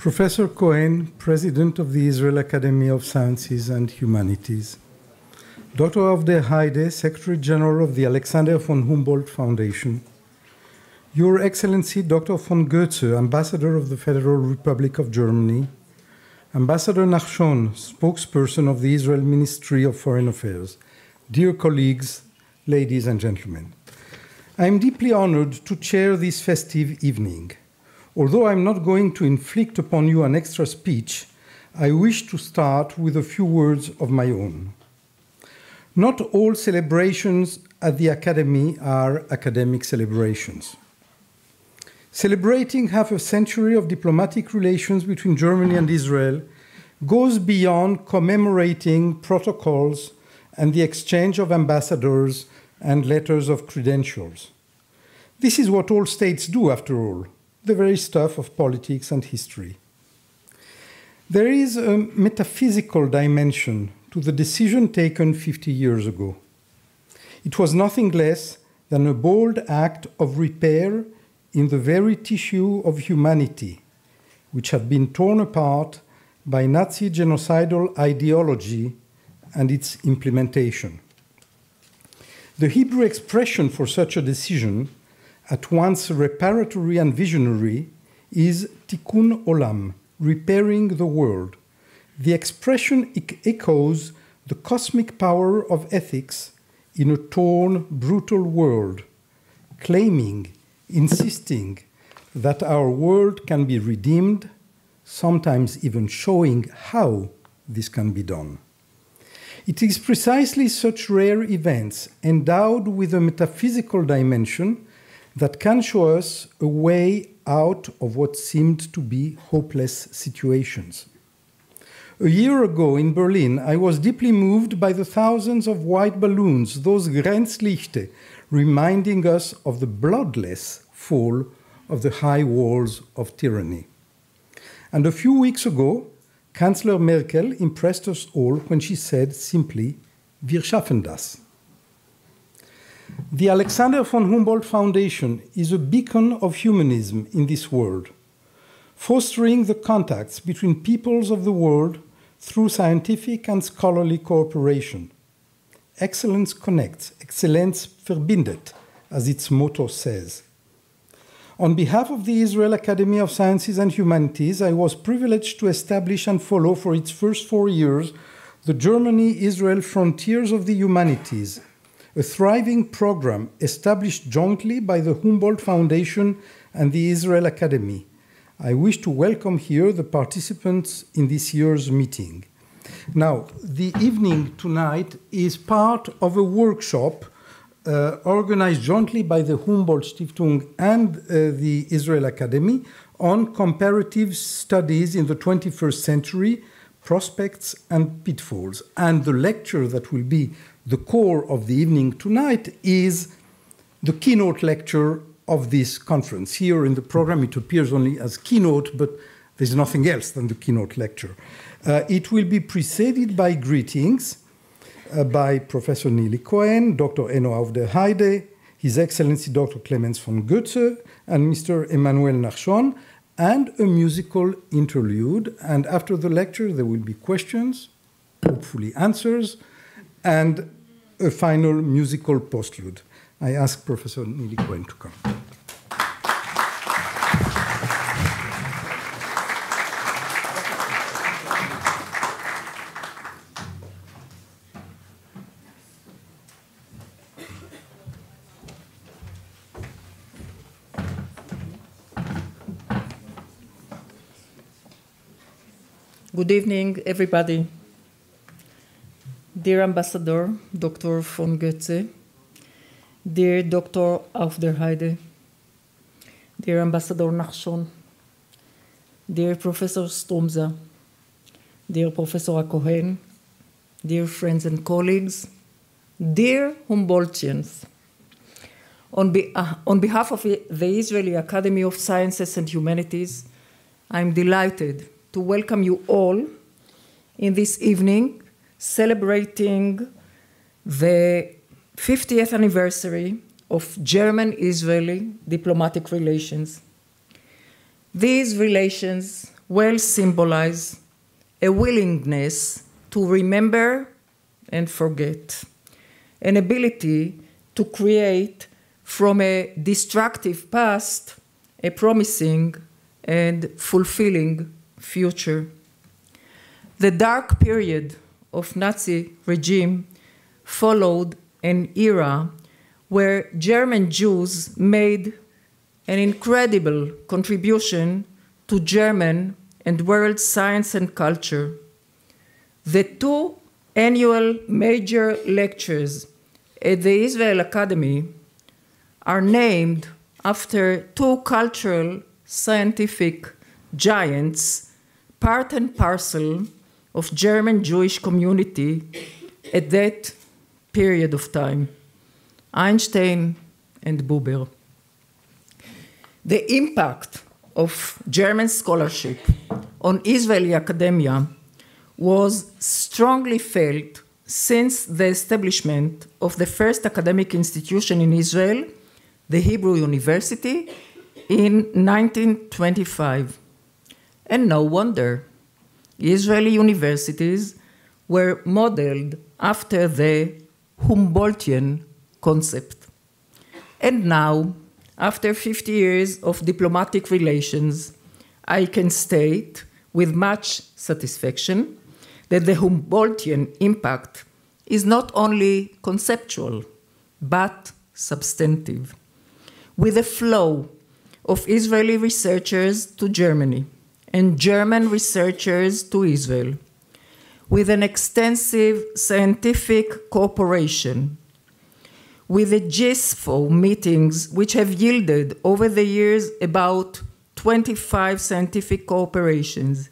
Professor Cohen, President of the Israel Academy of Sciences and Humanities, Dr. Aufderheide, Secretary General of the Alexander von Humboldt Foundation, Your Excellency Dr. von Goetze, Ambassador of the Federal Republic of Germany, Ambassador Nahshon, spokesperson of the Israel Ministry of Foreign Affairs, dear colleagues, ladies and gentlemen, I am deeply honored to chair this festive evening. Although I'm not going to inflict upon you an extra speech, I wish to start with a few words of my own. Not all celebrations at the Academy are academic celebrations. Celebrating half a century of diplomatic relations between Germany and Israel goes beyond commemorating protocols and the exchange of ambassadors and letters of credentials. This is what all states do, after all, the very stuff of politics and history. There is a metaphysical dimension to the decision taken 50 years ago. It was nothing less than a bold act of repair in the very tissue of humanity, which had been torn apart by Nazi genocidal ideology and its implementation. The Hebrew expression for such a decision, at once reparatory and visionary, is tikkun olam, repairing the world. The expression echoes the cosmic power of ethics in a torn, brutal world, claiming, insisting that our world can be redeemed, sometimes even showing how this can be done. It is precisely such rare events, endowed with a metaphysical dimension, that can show us a way out of what seemed to be hopeless situations. A year ago in Berlin, I was deeply moved by the thousands of white balloons, those Grenzlichte, reminding us of the bloodless fall of the high walls of tyranny. And a few weeks ago, Chancellor Merkel impressed us all when she said simply, "Wir schaffen das." The Alexander von Humboldt Foundation is a beacon of humanism in this world, fostering the contacts between peoples of the world through scientific and scholarly cooperation. Excellence connects, Excellenz verbindet, as its motto says. On behalf of the Israel Academy of Sciences and Humanities, I was privileged to establish and follow for its first 4 years the Germany-Israel Frontiers of the Humanities, a thriving program established jointly by the Humboldt Foundation and the Israel Academy. I wish to welcome here the participants in this year's meeting. Now, the evening tonight is part of a workshop organized jointly by the Humboldt Stiftung and the Israel Academy on comparative studies in the 21st century, prospects and pitfalls. And the lecture that will be the core of the evening tonight is the keynote lecture of this conference. Here in the program it appears only as keynote, but there's nothing else than the keynote lecture. It will be preceded by greetings by Professor Nili Cohen, Dr. Enno Aufderheide, His Excellency Dr. Clemens von Goetze, and Mr. Emmanuel Nahshon, and a musical interlude. And after the lecture there will be questions, hopefully answers, and a final musical postlude. I ask Professor Nili Cohen to come. Good evening, everybody. Dear Ambassador, Dr. von Goetze, dear Dr. Aufderheide, dear Ambassador Nahshon, dear Professor Stroumsa, dear Professor HaCohen, dear friends and colleagues, dear Humboldtians, on behalf of the Israeli Academy of Sciences and Humanities, I'm delighted to welcome you all in this evening celebrating the 50th anniversary of German-Israeli diplomatic relations. These relations well symbolize a willingness to remember and forget, an ability to create from a destructive past a promising and fulfilling future. The dark period of Nazi regime followed an era where German Jews made an incredible contribution to German and world science and culture. The 2 annual major lectures at the Israel Academy are named after 2 cultural scientific giants, part and parcel of German Jewish community at that period of time, Einstein and Buber. The impact of German scholarship on Israeli academia was strongly felt since the establishment of the first academic institution in Israel, the Hebrew University, in 1925. And no wonder, Israeli universities were modeled after the Humboldtian concept. And now, after 50 years of diplomatic relations, I can state with much satisfaction that the Humboldtian impact is not only conceptual, but substantive, with a flow of Israeli researchers to Germany and German researchers to Israel, with an extensive scientific cooperation, with the GISFO meetings, which have yielded over the years about 25 scientific cooperations.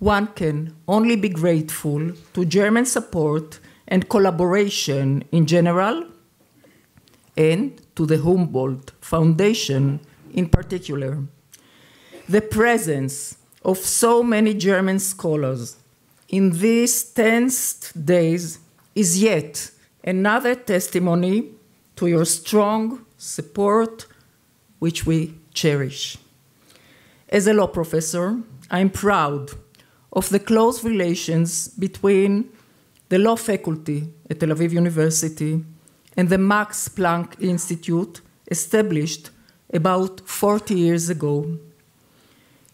One can only be grateful to German support and collaboration in general, and to the Humboldt Foundation in particular. The presence of so many German scholars in these tense days is yet another testimony to your strong support, which we cherish. As a law professor, I'm proud of the close relations between the law faculty at Tel Aviv University and the Max Planck Institute, established about 40 years ago.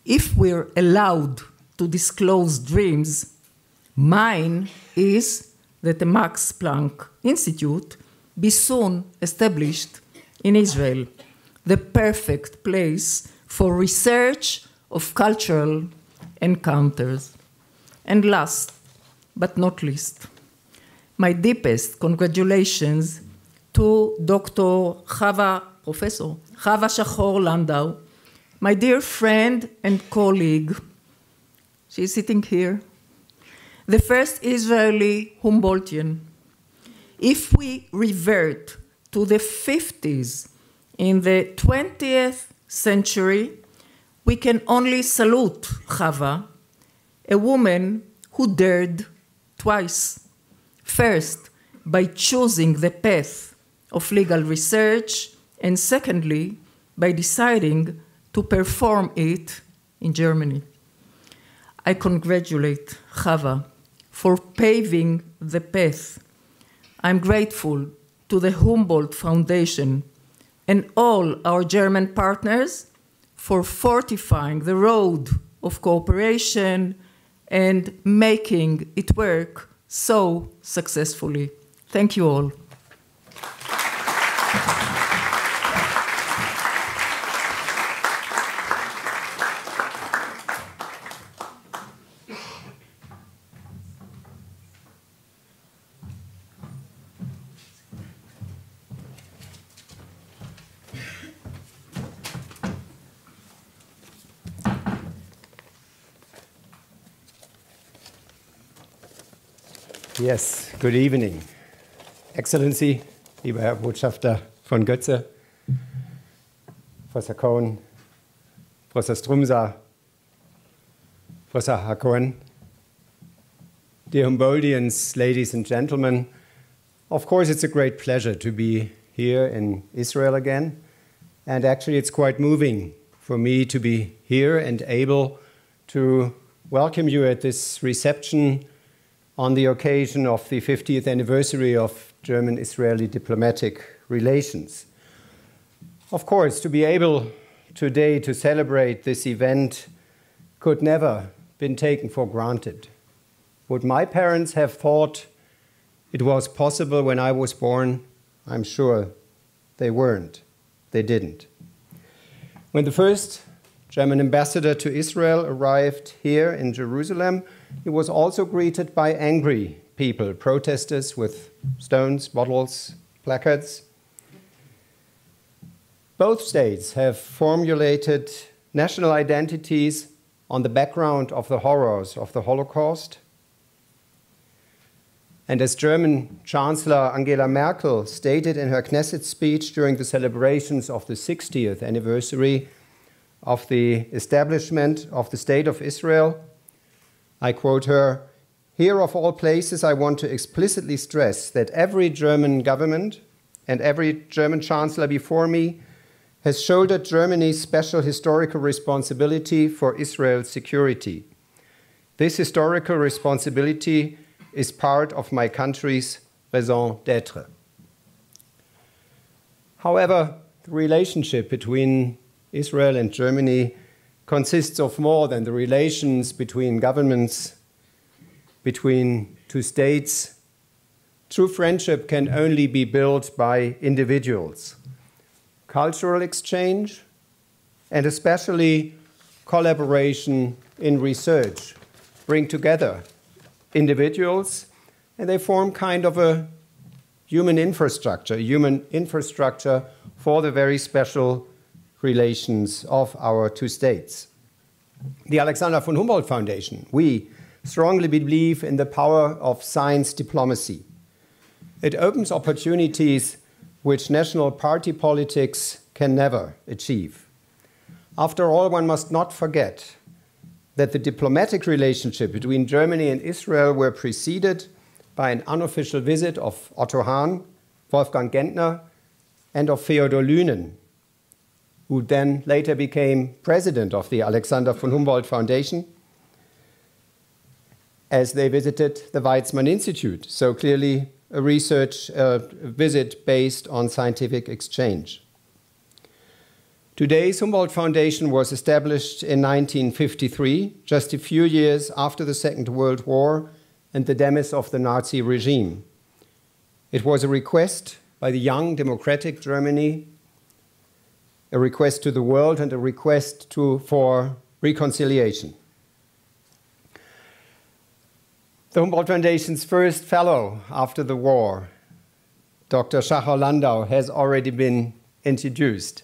If we're allowed to disclose dreams, mine is that the Max Planck Institute be soon established in Israel, the perfect place for research of cultural encounters. And last but not least, my deepest congratulations to Professor Chava Shachor-Landau, my dear friend and colleague. She's sitting here. The first Israeli Humboldtian. If we revert to the 50s in the 20th century, we can only salute Chava, a woman who dared twice. First, by choosing the path of legal research, and secondly, by deciding to perform it in Germany. I congratulate Chava for paving the path. I'm grateful to the Humboldt Foundation and all our German partners for fortifying the road of cooperation and making it work so successfully. Thank you all. Yes, good evening. Excellency, lieber Herr Botschafter von Goetze, Professor Cohen, Professor Stroumsa, Professor HaCohen, dear Humboldtians, ladies and gentlemen, of course it's a great pleasure to be here in Israel again, and actually it's quite moving for me to be here and able to welcome you at this reception on the occasion of the 50th anniversary of German-Israeli diplomatic relations. Of course, to be able today to celebrate this event could never been taken for granted. Would my parents have thought it was possible when I was born? I'm sure they weren't. They didn't. When the first German ambassador to Israel arrived here in Jerusalem, he was also greeted by angry people, protesters with stones, bottles, placards. Both states have formulated national identities on the background of the horrors of the Holocaust. And as German Chancellor Angela Merkel stated in her Knesset speech during the celebrations of the 60th anniversary of the establishment of the State of Israel, I quote her, "Here of all places I want to explicitly stress that every German government and every German Chancellor before me has shouldered Germany's special historical responsibility for Israel's security. This historical responsibility is part of my country's raison d'être." However, the relationship between Israel and Germany consists of more than the relations between governments, between two states. True friendship can only be built by individuals. Cultural exchange, and especially collaboration in research, bring together individuals, and they form kind of a human infrastructure for the very special relations of our two states. The Alexander von Humboldt Foundation, we strongly believe in the power of science diplomacy. It opens opportunities which national party politics can never achieve. After all, one must not forget that the diplomatic relationship between Germany and Israel were preceded by an unofficial visit of Otto Hahn, Wolfgang Gentner, and of Theodor Lünen, who then later became president of the Alexander von Humboldt Foundation, as they visited the Weizmann Institute, so clearly a research visit based on scientific exchange. Today's Humboldt Foundation was established in 1953, just a few years after the Second World War and the demise of the Nazi regime. It was a request by the young democratic Germany, a request to the world and a request for reconciliation. The Humboldt Foundation's first fellow after the war, Dr. Schachar Landau, has already been introduced.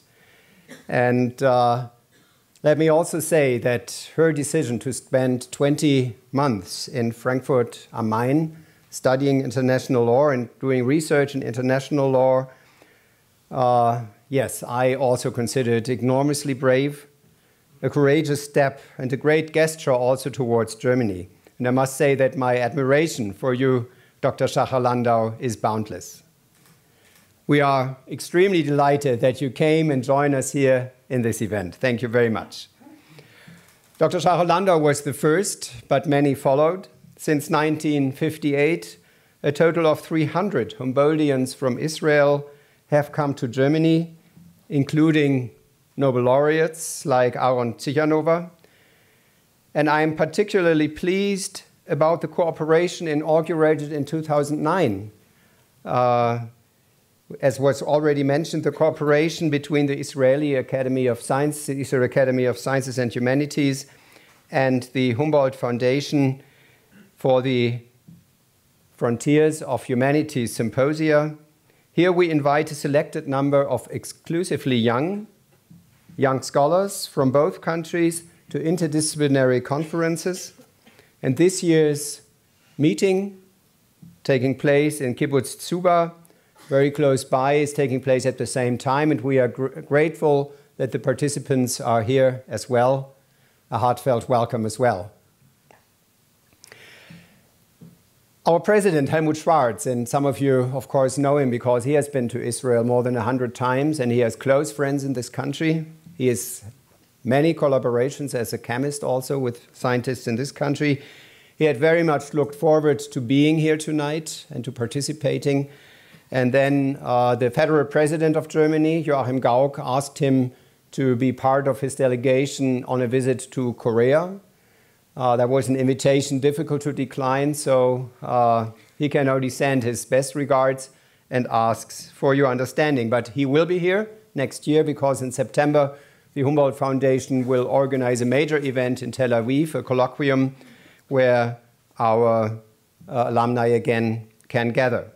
And let me also say that her decision to spend 20 months in Frankfurt am Main studying international law and doing research in international law, yes, I also consider it enormously brave, a courageous step, and a great gesture also towards Germany. And I must say that my admiration for you, Dr. Schachar Landau, is boundless. We are extremely delighted that you came and joined us here in this event. Thank you very much. Dr. Schachar Landau was the first, but many followed. Since 1958, a total of 300 Humboldtians from Israel have come to Germany, including Nobel laureates like Aaron Tichanova. And I am particularly pleased about the cooperation inaugurated in 2009. As was already mentioned, the cooperation between the Israeli Academy of Science, the Israel Academy of Sciences and Humanities, and the Humboldt Foundation for the Frontiers of Humanities Symposia. Here we invite a selected number of exclusively young scholars from both countries to interdisciplinary conferences. And this year's meeting, taking place in Kibbutz Tzuba, very close by, is taking place at the same time, and we are grateful that the participants are here as well. A heartfelt welcome as well. Our president, Helmut Schwarz, and some of you, of course, know him because he has been to Israel more than 100 times, and he has close friends in this country. He is many collaborations as a chemist also with scientists in this country. He had very much looked forward to being here tonight and to participating. And then the federal president of Germany, Joachim Gauck, asked him to be part of his delegation on a visit to Korea. That was an invitation difficult to decline, so he can only send his best regards and asks for your understanding. But he will be here next year because in September the Humboldt Foundation will organize a major event in Tel Aviv, a colloquium where our alumni again can gather.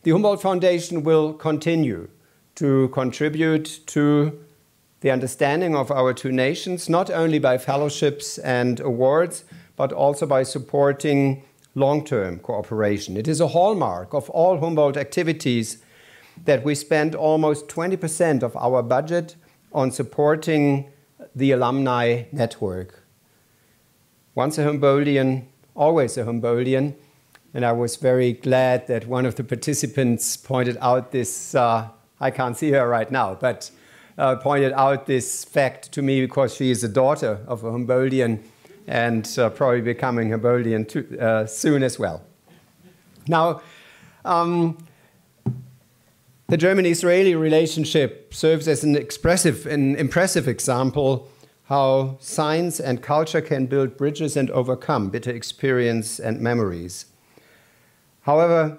The Humboldt Foundation will continue to contribute to the understanding of our two nations, not only by fellowships and awards, but also by supporting long-term cooperation. It is a hallmark of all Humboldt activities that we spend almost 20% of our budget on supporting the alumni network. Once a Humboldtian, always a Humboldtian, and I was very glad that one of the participants pointed out this, I can't see her right now, but pointed out this fact to me because she is a daughter of a Humboldtian and probably becoming Humboldtian soon as well. Now, the German-Israeli relationship serves as an impressive example how science and culture can build bridges and overcome bitter experience and memories. However,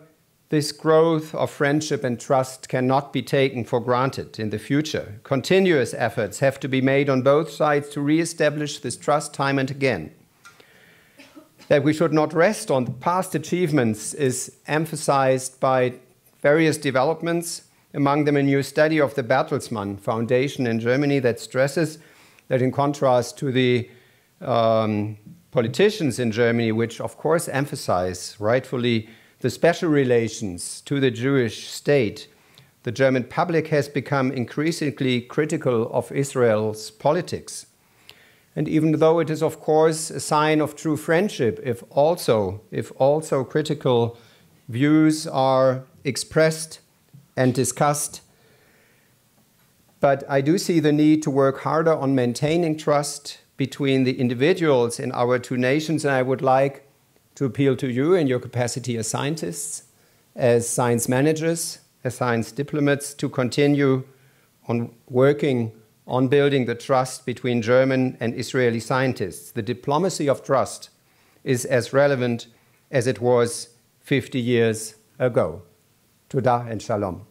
this growth of friendship and trust cannot be taken for granted in the future. Continuous efforts have to be made on both sides to re-establish this trust time and again. That we should not rest on the past achievements is emphasized by various developments, among them a new study of the Bertelsmann Foundation in Germany that stresses that in contrast to the politicians in Germany, which of course emphasize rightfully the special relations to the Jewish state, the German public has become increasingly critical of Israel's politics. And even though it is, of course, a sign of true friendship, if also critical views are expressed and discussed, but I do see the need to work harder on maintaining trust between the individuals in our two nations, and I would like to appeal to you in your capacity as scientists, as science managers, as science diplomats, to continue on working on building the trust between German and Israeli scientists. The diplomacy of trust is as relevant as it was 50 years ago. Toda and shalom.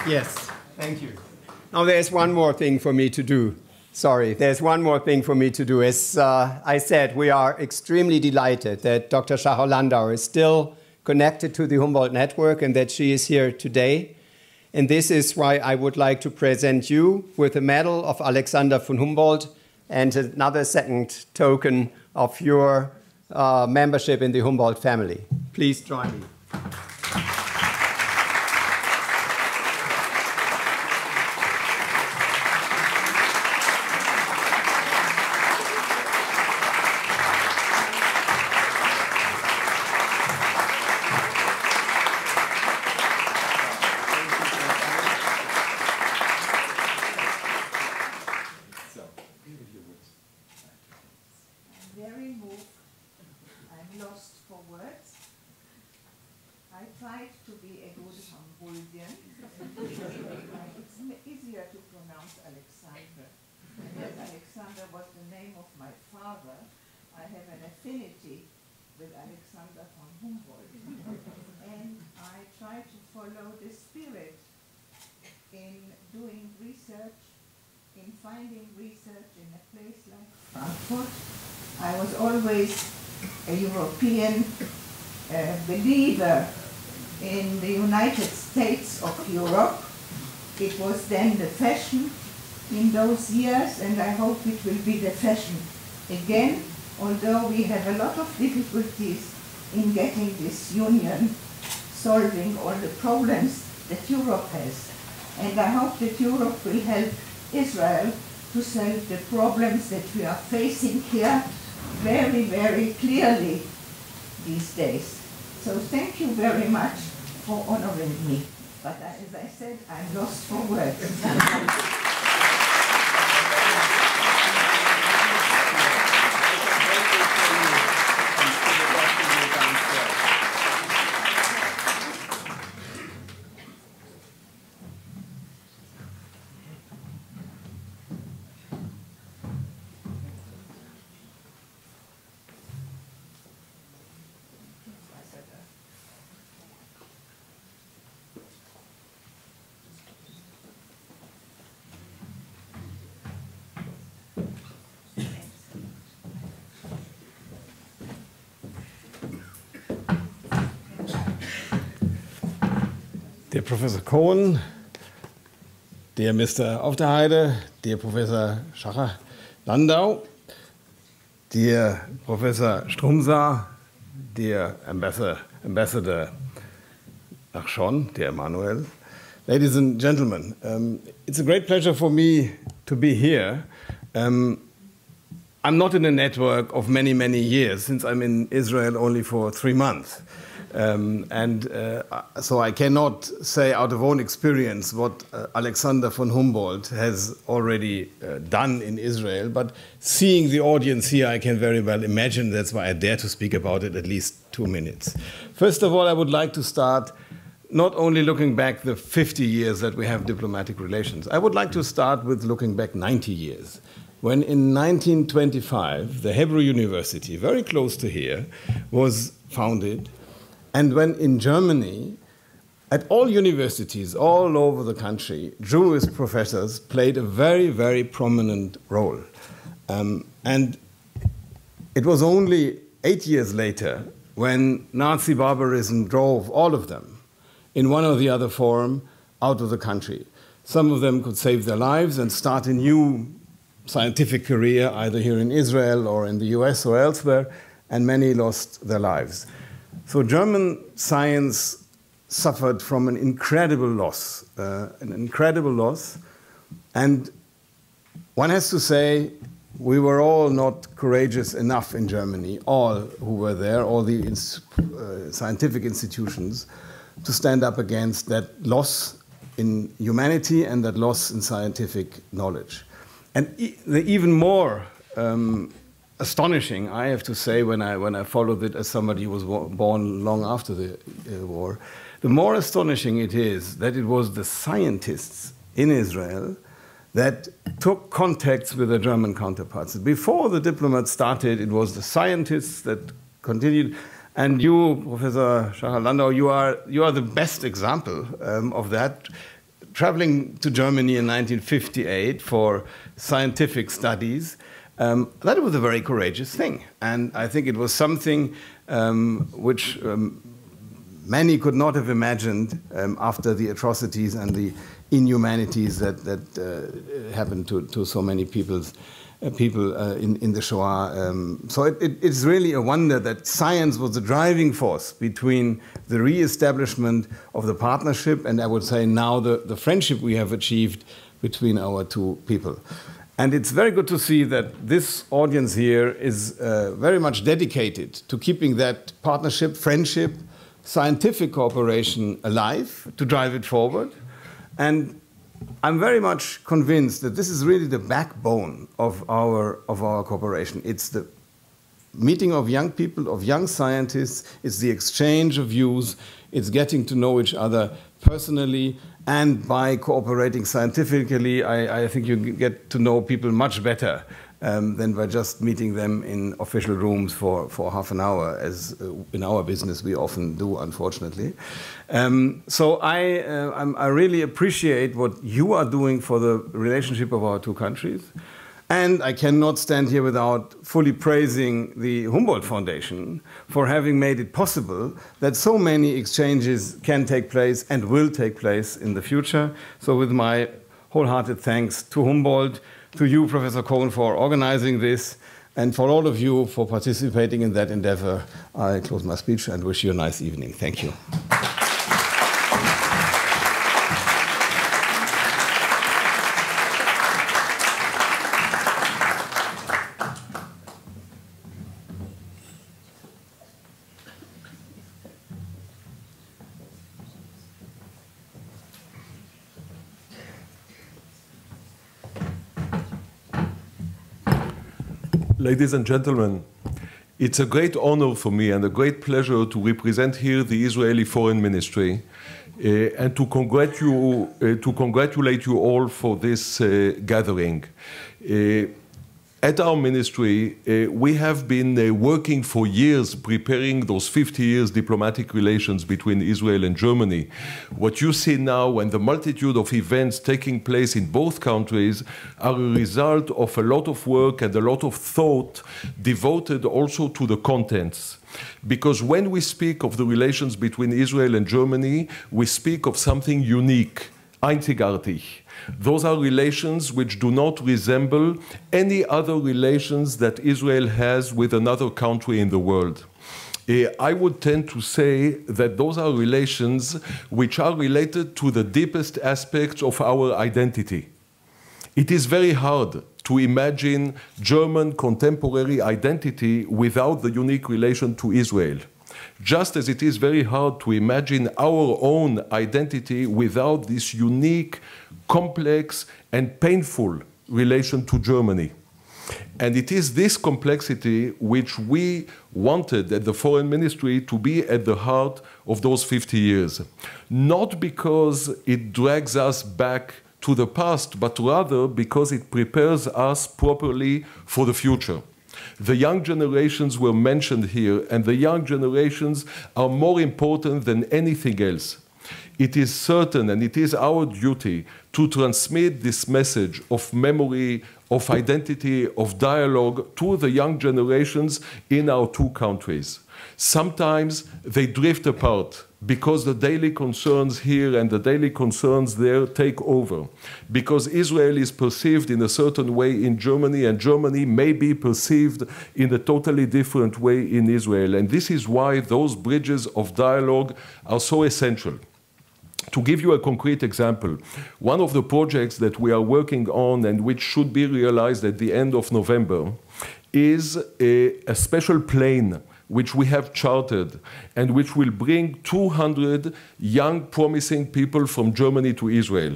Yes, thank you. Now there's one more thing for me to do. Sorry, there's one more thing for me to do. As I said, we are extremely delighted that Dr. Schacher-Landau is still connected to the Humboldt Network and that she is here today. And this is why I would like to present you with a medal of Alexander von Humboldt and another second token of your membership in the Humboldt family. Please join me. I was always a European believer in the United States of Europe. It was then the fashion in those years, and I hope it will be the fashion again, although we have a lot of difficulties in getting this union solving all the problems that Europe has. And I hope that Europe will help Israel to solve the problems that we are facing here very, very clearly these days. So thank you very much for honoring me. But as I said, I'm lost for words. Dear Professor Cohen, dear Mr. Aufderheide, dear Professor Schacher-Landau, dear Professor Stroumsa, dear Ambassador Nahshon, dear Emmanuel, ladies and gentlemen, it's a great pleasure for me to be here. I'm not in a network of many, many years, since I'm in Israel only for 3 months. So I cannot say out of own experience what Alexander von Humboldt has already done in Israel, but seeing the audience here, I can very well imagine. That's why I dare to speak about it at least 2 minutes. First of all, I would like to start not only looking back the 50 years that we have diplomatic relations. I would like to start with looking back 90 years. When in 1925, the Hebrew University, very close to here, was founded. And when in Germany, at all universities all over the country, Jewish professors played a very, very prominent role. And it was only 8 years later when Nazi barbarism drove all of them, in one or the other form, out of the country. Some of them could save their lives and start a new scientific career, either here in Israel or in the US or elsewhere, and many lost their lives. So German science suffered from an incredible loss, and one has to say we were all not courageous enough in Germany, all who were there, all the scientific institutions, to stand up against that loss in humanity and that loss in scientific knowledge. And the even more astonishing, I have to say, when I followed it as somebody who was born long after the war, the more astonishing it is that it was the scientists in Israel that took contacts with their German counterparts. Before the diplomats started, it was the scientists that continued. And you, Professor Schacher-Landau, you are the best example of that. Traveling to Germany in 1958 for scientific studies, that was a very courageous thing. And I think it was something which many could not have imagined after the atrocities and the inhumanities that happened to so many people in the Shoah. So it's really a wonder that science was the driving force between the re-establishment of the partnership and, I would say, now the friendship we have achieved between our two people. And it's very good to see that this audience here is very much dedicated to keeping that partnership, friendship, scientific cooperation alive, to drive it forward. And I'm very much convinced that this is really the backbone of our cooperation. It's the meeting of young people, of young scientists. It's the exchange of views. It's getting to know each other personally. And by cooperating scientifically, I think you get to know people much better than by just meeting them in official rooms for half an hour, as in our business we often do, unfortunately. So I really appreciate what you are doing for the relationship of our two countries. And I cannot stand here without fully praising the Humboldt Foundation for having made it possible that so many exchanges can take place and will take place in the future. So with my wholehearted thanks to Humboldt, to you, Professor Cohen, for organizing this, and for all of you for participating in that endeavor, I close my speech and wish you a nice evening. Thank you. Ladies and gentlemen, it's a great honor for me and a great pleasure to represent here the Israeli Foreign Ministry and to congratulate you all for this gathering. At our ministry, we have been working for years preparing those 50 years diplomatic relations between Israel and Germany. What you see now and the multitude of events taking place in both countries are a result of a lot of work and a lot of thought devoted also to the contents. Because when we speak of the relations between Israel and Germany, we speak of something unique, einzigartig. Those are relations which do not resemble any other relations that Israel has with another country in the world. I would tend to say that those are relations which are related to the deepest aspects of our identity. It is very hard to imagine German contemporary identity without the unique relation to Israel. Just as it is very hard to imagine our own identity without this unique, complex, and painful relation to Germany. And it is this complexity which we wanted at the Foreign Ministry to be at the heart of those 50 years. Not because it drags us back to the past, but rather because it prepares us properly for the future. The young generations were mentioned here, and the young generations are more important than anything else. It is certain, and it is our duty, to transmit this message of memory, of identity, of dialogue to the young generations in our two countries. Sometimes they drift apart because the daily concerns here and the daily concerns there take over. Because Israel is perceived in a certain way in Germany, and Germany may be perceived in a totally different way in Israel. And this is why those bridges of dialogue are so essential. To give you a concrete example, one of the projects that we are working on and which should be realized at the end of November is a special plane which we have chartered and which will bring 200 young, promising people from Germany to Israel.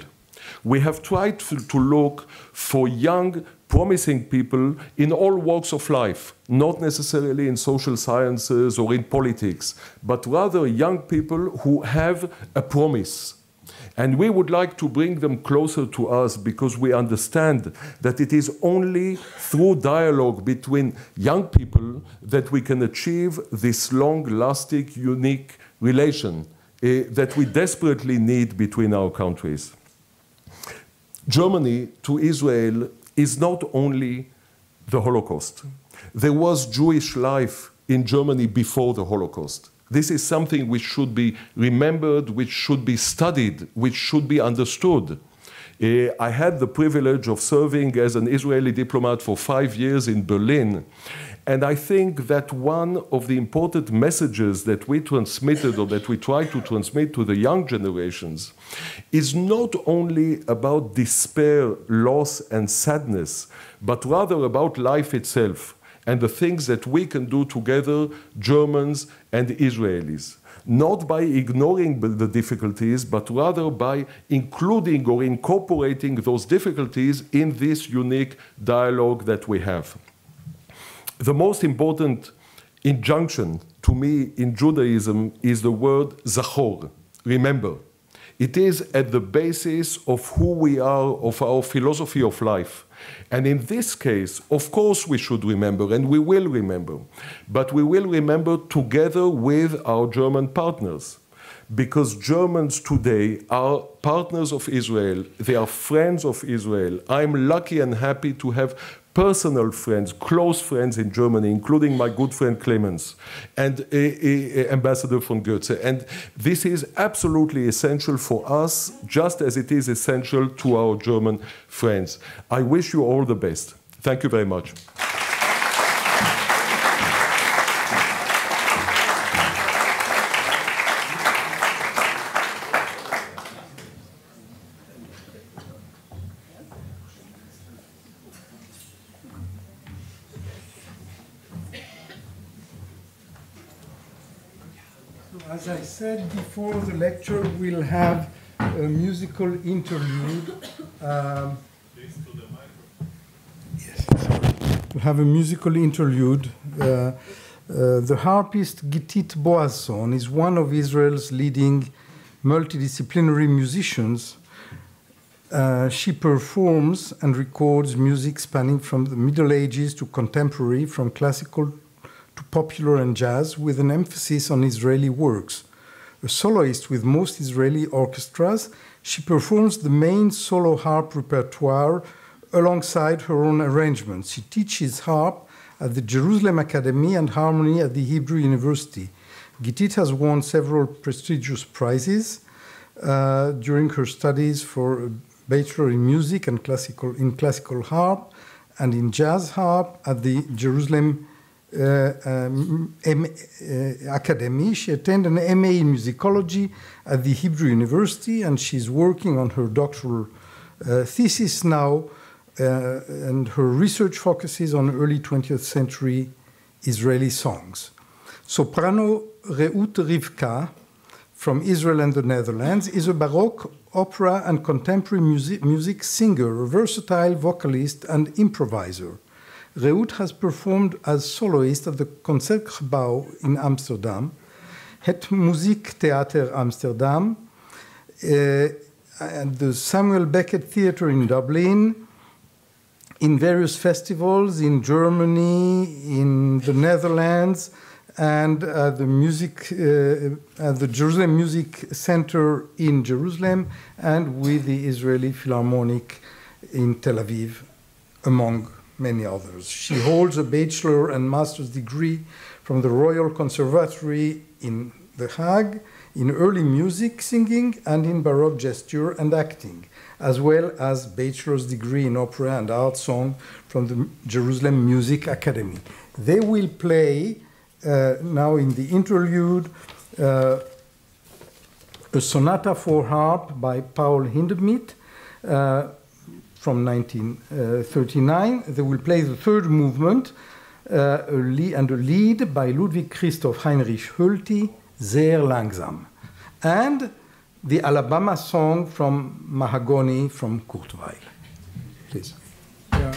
We have tried to look for young, promising people in all walks of life, not necessarily in social sciences or in politics, but rather young people who have a promise. And we would like to bring them closer to us because we understand that it is only through dialogue between young people that we can achieve this long-lasting, unique relation that we desperately need between our countries. Germany to Israel is not only the Holocaust. There was Jewish life in Germany before the Holocaust. This is something which should be remembered, which should be studied, which should be understood. I had the privilege of serving as an Israeli diplomat for 5 years in Berlin. And I think that one of the important messages that we transmitted or that we try to transmit to the young generations is not only about despair, loss, and sadness, but rather about life itself and the things that we can do together, Germans and Israelis. Not by ignoring the difficulties, but rather by including or incorporating those difficulties in this unique dialogue that we have. The most important injunction to me in Judaism is the word zachor, remember. It is at the basis of who we are, of our philosophy of life. And in this case, of course we should remember, and we will remember. But we will remember together with our German partners. Because Germans today are partners of Israel. They are friends of Israel. I'm lucky and happy to have personal friends, close friends in Germany, including my good friend Clemens and Ambassador von Goetze. And this is absolutely essential for us, just as it is essential to our German friends. I wish you all the best. Thank you very much. As I said before the lecture, we'll have a musical interlude. Yes, sorry. to have a musical interlude. The harpist Gittit Boazon is one of Israel's leading multidisciplinary musicians. She performs and records music spanning from the Middle Ages to contemporary, from classical to popular and jazz, with an emphasis on Israeli works. A soloist with most Israeli orchestras, she performs the main solo harp repertoire alongside her own arrangements. She teaches harp at the Jerusalem Academy and Harmony at the Hebrew University. Gittit has won several prestigious prizes during her studies for a bachelor in music and classical harp and in jazz harp at the Jerusalem Academy. She attended an MA in musicology at the Hebrew University, and she's working on her doctoral thesis now, and her research focuses on early 20th century Israeli songs. Soprano Ruth Rivka from Israel and the Netherlands is a Baroque, opera, and contemporary music singer, a versatile vocalist and improviser. Ruth has performed as soloist at the Concertgebouw in Amsterdam, Het Muziektheater Amsterdam, and the Samuel Beckett Theatre in Dublin, in various festivals in Germany, in the Netherlands, and at the Jerusalem Music Center in Jerusalem, and with the Israeli Philharmonic in Tel Aviv, among many others. She holds a bachelor and master's degree from the Royal Conservatory in The Hague in early music singing and in Baroque gesture and acting, as well as bachelor's degree in opera and art song from the Jerusalem Music Academy. They will play now in the interlude a sonata for harp by Paul Hindemith from 1939. They will play the third movement and a lead by Ludwig Christoph Heinrich Hölty, Sehr langsam, and the Alabama song from Mahagoni from Kurt Weill. Please. Yeah.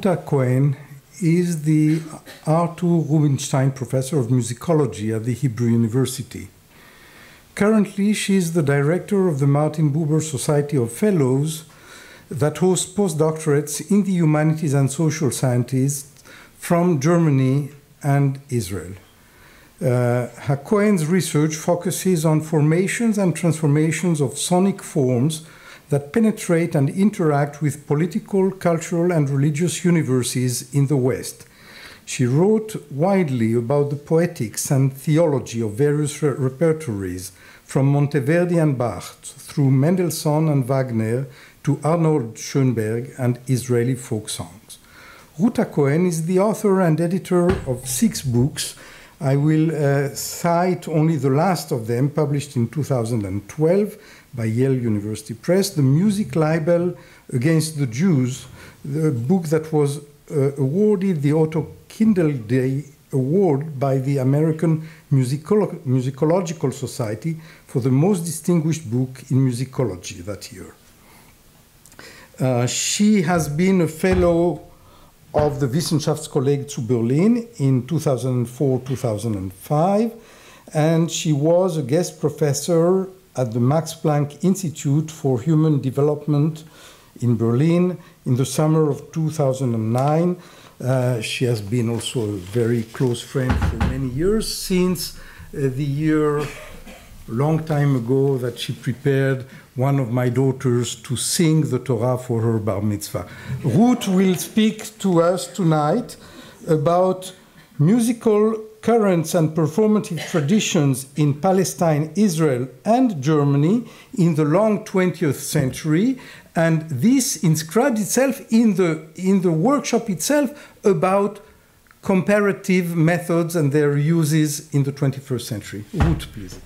Ruth Cohen is the Arthur Rubinstein Professor of Musicology at the Hebrew University. Currently, she is the director of the Martin Buber Society of Fellows that hosts postdoctorates in the humanities and social sciences from Germany and Israel. HaCohen's research focuses on formations and transformations of sonic forms that penetrate and interact with political, cultural, and religious universes in the West. She wrote widely about the poetics and theology of various repertories, from Monteverdi and Bach through Mendelssohn and Wagner to Arnold Schoenberg and Israeli folk songs. Ruth Cohen is the author and editor of 6 books. I will cite only the last of them, published in 2012 by Yale University Press, The Music Libel Against the Jews, the book that was awarded the Otto Kindleday Award by the American Musicological Society for the most distinguished book in musicology that year. She has been a fellow of the Wissenschaftskolleg zu Berlin in 2004-2005, and she was a guest professor at the Max Planck Institute for Human Development in Berlin in the summer of 2009. She has been also a very close friend for many years, since the year, a long time ago, that she prepared one of my daughters to sing the Torah for her bar mitzvah. Ruth will speak to us tonight about musical currents and performative traditions in Palestine, Israel, and Germany in the long 20th century. And this inscribed itself in the workshop itself about comparative methods and their uses in the 21st century. Ruth, please.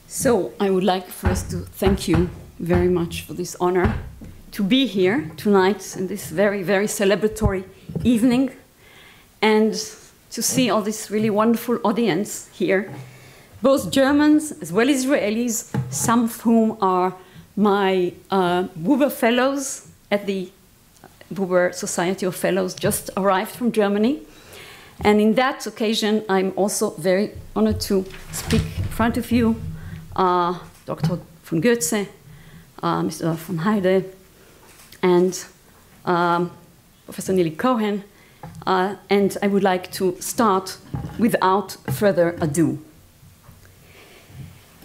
So I would like first to thank you very much for this honor to be here tonight in this very, very celebratory evening, and to see all this really wonderful audience here, both Germans as well as Israelis, some of whom are my Buber fellows at the Buber Society of Fellows, just arrived from Germany. And in that occasion, I'm also very honored to speak in front of you, Dr. von Goetze, Mr. Aufderheide, and Professor Nili Cohen, and I would like to start without further ado.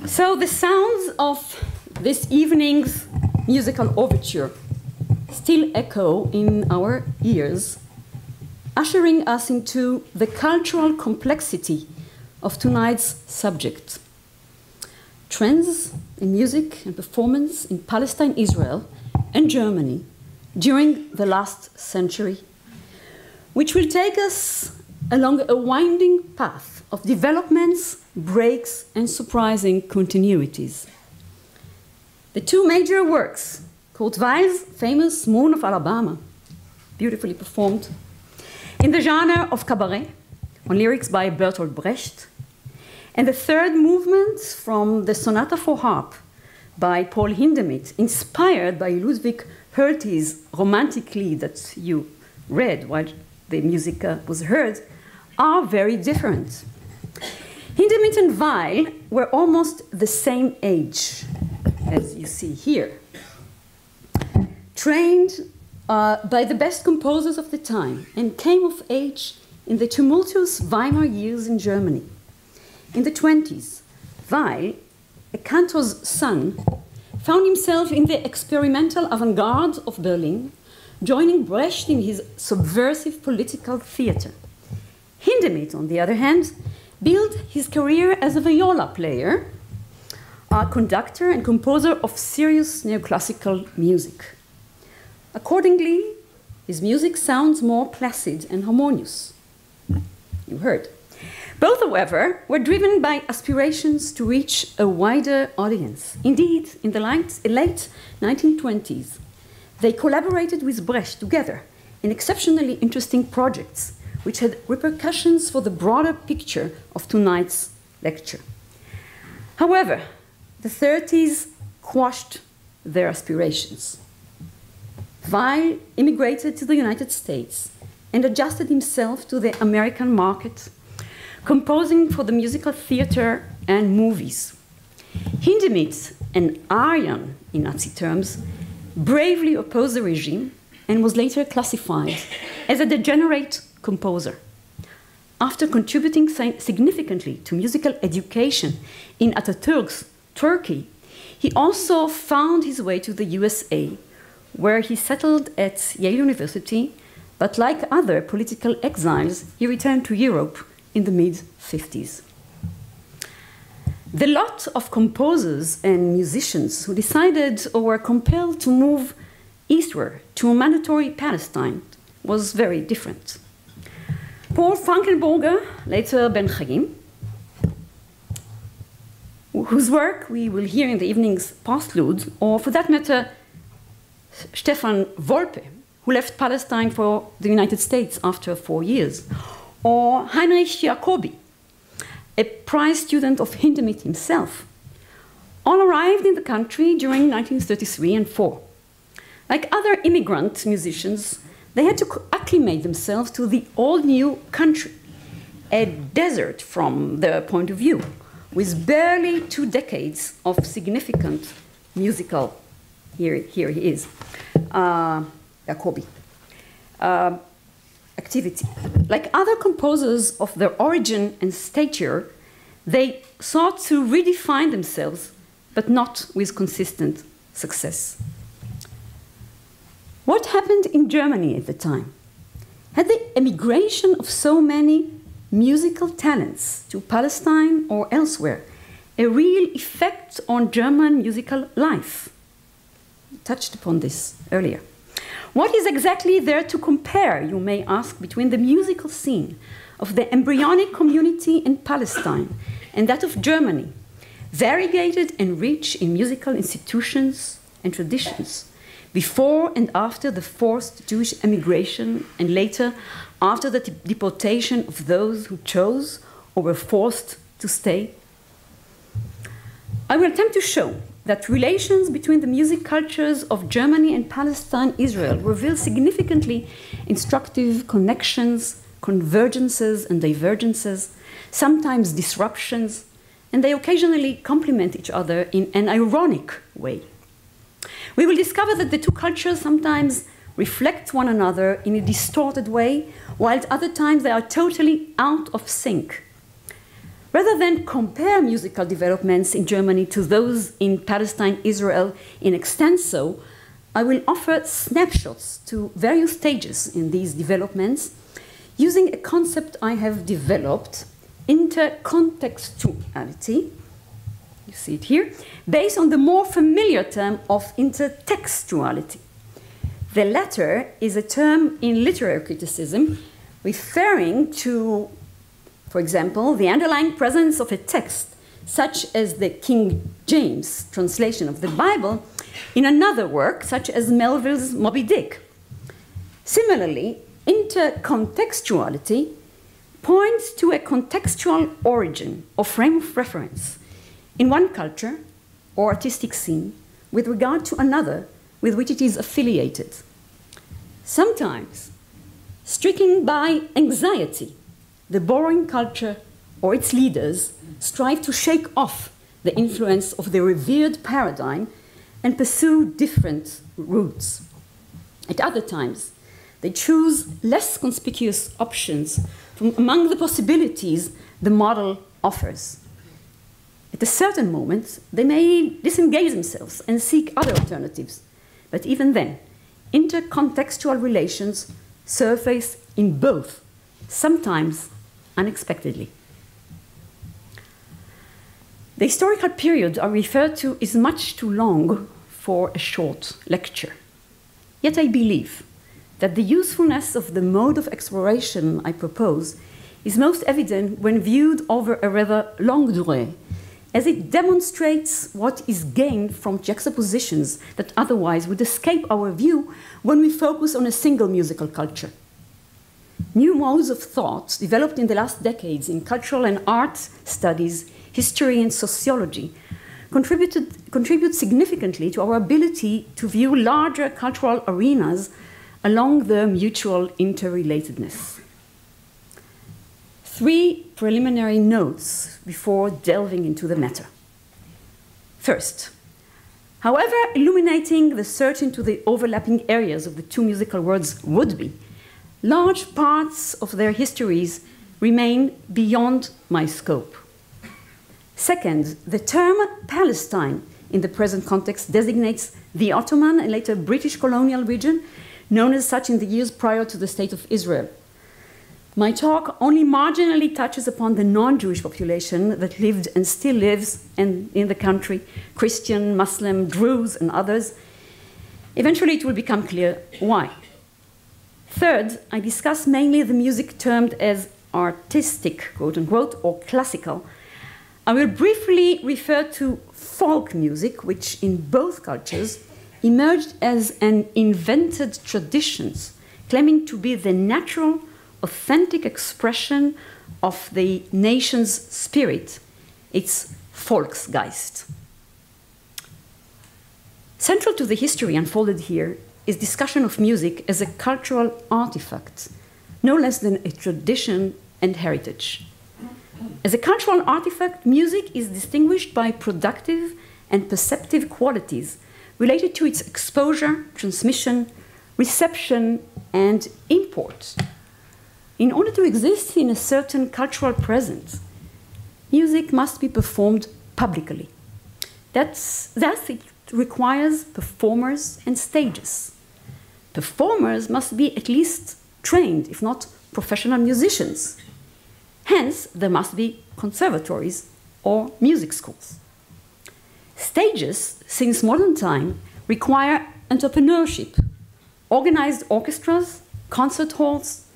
So the sounds of this evening's musical overture still echo in our ears, ushering us into the cultural complexity of tonight's subject. Trends in music and performance in Palestine, Israel, and Germany during the last century, which will take us along a winding path of developments, breaks, and surprising continuities. The 2 major works, Kurt Weill's famous Moon of Alabama, beautifully performed, in the genre of cabaret, on lyrics by Bertolt Brecht, and the 3rd movement from the Sonata for Harp by Paul Hindemith, inspired by Ludwig Hölty's romantic lied that you read while the music was heard, are very different. Hindemith and Weil were almost the same age, as you see here. Trained by the best composers of the time, and came of age in the tumultuous Weimar years in Germany. In the 20s, Weil, a cantor's son, found himself in the experimental avant-garde of Berlin, joining Brecht in his subversive political theater. Hindemith, on the other hand, built his career as a viola player, a conductor and composer of serious neoclassical music. Accordingly, his music sounds more placid and harmonious. You heard. Both, however, were driven by aspirations to reach a wider audience. Indeed, in the late 1920s, they collaborated with Brecht together in exceptionally interesting projects, which had repercussions for the broader picture of tonight's lecture. However, the 30s quashed their aspirations. Weil immigrated to the United States and adjusted himself to the American market, composing for the musical theater and movies. Hindemith, an Aryan in Nazi terms, bravely opposed the regime and was later classified as a degenerate composer. After contributing significantly to musical education in Atatürk's Turkey, he also found his way to the USA, where he settled at Yale University, but like other political exiles, he returned to Europe in the mid-50s. The lot of composers and musicians who decided or were compelled to move eastward to a mandatory Palestine was very different. Paul Frankenberger, later Ben Chaim, whose work we will hear in the evening's postlude, or for that matter, Stefan Volpe, who left Palestine for the United States after 4 years, or Heinrich Jacobi, a prize student of Hindemith himself, all arrived in the country during 1933 and 4. Like other immigrant musicians, they had to acclimate themselves to the all-new country, a desert from their point of view, with barely 2 decades of significant musical, here he is, Jacobi, activity. Like other composers of their origin and stature, they sought to redefine themselves, but not with consistent success. What happened in Germany at the time? Had the emigration of so many musical talents to Palestine or elsewhere a real effect on German musical life? I touched upon this earlier. What is exactly there to compare, you may ask, between the musical scene of the embryonic community in Palestine and that of Germany, variegated and rich in musical institutions and traditions, before and after the forced Jewish emigration, and later after the deportation of those who chose or were forced to stay? I will attempt to show that relations between the music cultures of Germany and Palestine, Israel, reveal significantly instructive connections, convergences and divergences, sometimes disruptions, and they occasionally complement each other in an ironic way. We will discover that the two cultures sometimes reflect one another in a distorted way, while at other times they are totally out of sync. Rather than compare musical developments in Germany to those in Palestine, Israel in extenso, I will offer snapshots to various stages in these developments using a concept I have developed, intercontextuality. You see it here, based on the more familiar term of intertextuality. The latter is a term in literary criticism referring to, for example, the underlying presence of a text, such as the King James translation of the Bible, in another work, such as Melville's Moby Dick. Similarly, intercontextuality points to a contextual origin or frame of reference in one culture or artistic scene with regard to another with which it is affiliated. Sometimes, stricken by anxiety, the borrowing culture or its leaders strive to shake off the influence of the revered paradigm and pursue different routes. At other times, they choose less conspicuous options from among the possibilities the model offers. At a certain moment, they may disengage themselves and seek other alternatives. But even then, intercontextual relations surface in both, sometimes unexpectedly. The historical period I refer to is much too long for a short lecture. Yet I believe that the usefulness of the mode of exploration I propose is most evident when viewed over a rather longue durée, as it demonstrates what is gained from juxtapositions that otherwise would escape our view when we focus on a single musical culture. New modes of thought developed in the last decades in cultural and art studies, history and sociology contribute significantly to our ability to view larger cultural arenas along their mutual interrelatedness. 3 preliminary notes before delving into the matter. First, however illuminating the search into the overlapping areas of the two musical worlds would be, large parts of their histories remain beyond my scope. Second, the term Palestine in the present context designates the Ottoman and later British colonial region, known as such in the years prior to the State of Israel. My talk only marginally touches upon the non-Jewish population that lived and still lives in the country, Christian, Muslim, Druze, and others. Eventually, it will become clear why. Third, I discuss mainly the music termed as artistic, quote unquote, or classical. I will briefly refer to folk music, which in both cultures emerged as an invented traditions, claiming to be the natural, authentic expression of the nation's spirit, its Volksgeist. Central to the history unfolded here is discussion of music as a cultural artifact, no less than a tradition and heritage. As a cultural artifact, music is distinguished by productive and perceptive qualities related to its exposure, transmission, reception, and import. In order to exist in a certain cultural presence, music must be performed publicly. Thus, it requires performers and stages. Performers must be at least trained, if not professional musicians. Hence, there must be conservatories or music schools. Stages, since modern time, require entrepreneurship, organized orchestras, concert halls,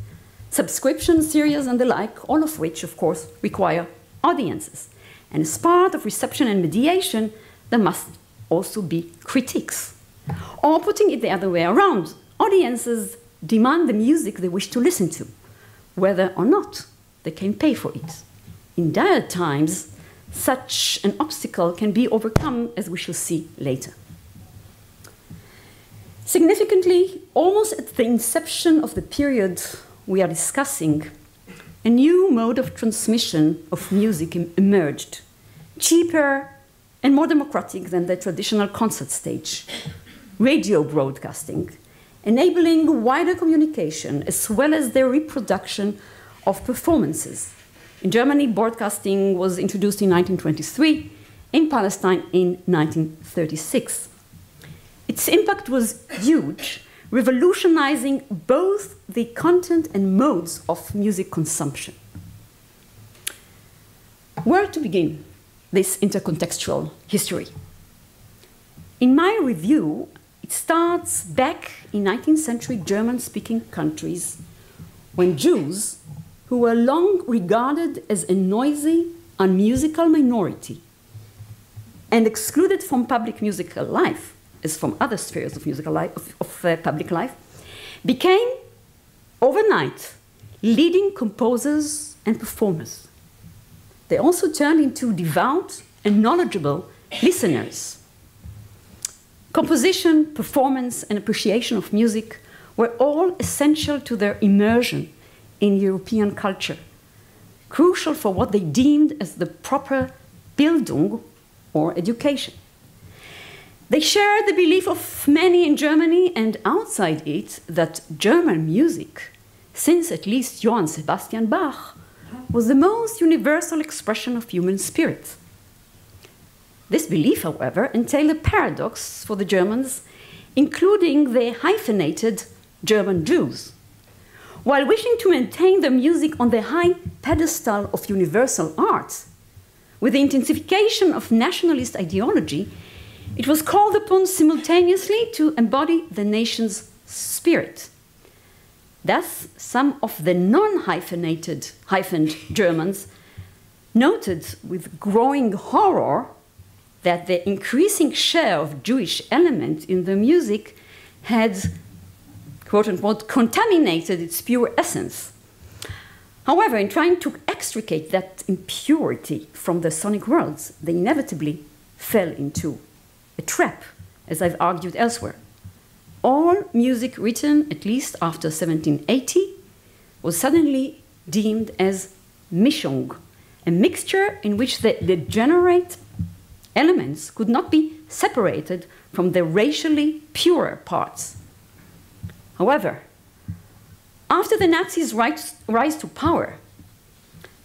subscription series and the like, all of which, of course, require audiences. And as part of reception and mediation, there must also be critiques. Or putting it the other way around, audiences demand the music they wish to listen to, whether or not they can pay for it. In dire times, such an obstacle can be overcome, as we shall see later. Significantly, almost at the inception of the period we are discussing, a new mode of transmission of music emerged, cheaper and more democratic than the traditional concert stage, radio broadcasting, enabling wider communication as well as the reproduction of performances. In Germany, broadcasting was introduced in 1923, in Palestine in 1936. Its impact was huge, revolutionizing both the content and modes of music consumption. Where to begin this intercontextual history? In my review, it starts back in 19th century German-speaking countries when Jews, who were long regarded as a noisy, unmusical minority and excluded from public musical life, as from other spheres of musical life, of public life, became overnight leading composers and performers. They also turned into devout and knowledgeable listeners. Composition, performance, and appreciation of music were all essential to their immersion in European culture, crucial for what they deemed as the proper Bildung, or education. They shared the belief of many in Germany and outside it that German music, since at least Johann Sebastian Bach, was the most universal expression of human spirit. This belief, however, entailed a paradox for the Germans, including the hyphenated German Jews. While wishing to maintain their music on the high pedestal of universal art, with the intensification of nationalist ideology, it was called upon simultaneously to embody the nation's spirit. Thus, some of the non-hyphened Germans noted with growing horror that the increasing share of Jewish elements in the music had, quote unquote, contaminated its pure essence. However, in trying to extricate that impurity from the sonic worlds, they inevitably fell into a trap, as I've argued elsewhere. All music written, at least after 1780, was suddenly deemed as mishong, a mixture in which the degenerate elements could not be separated from the racially purer parts. However, after the Nazis' rise to power,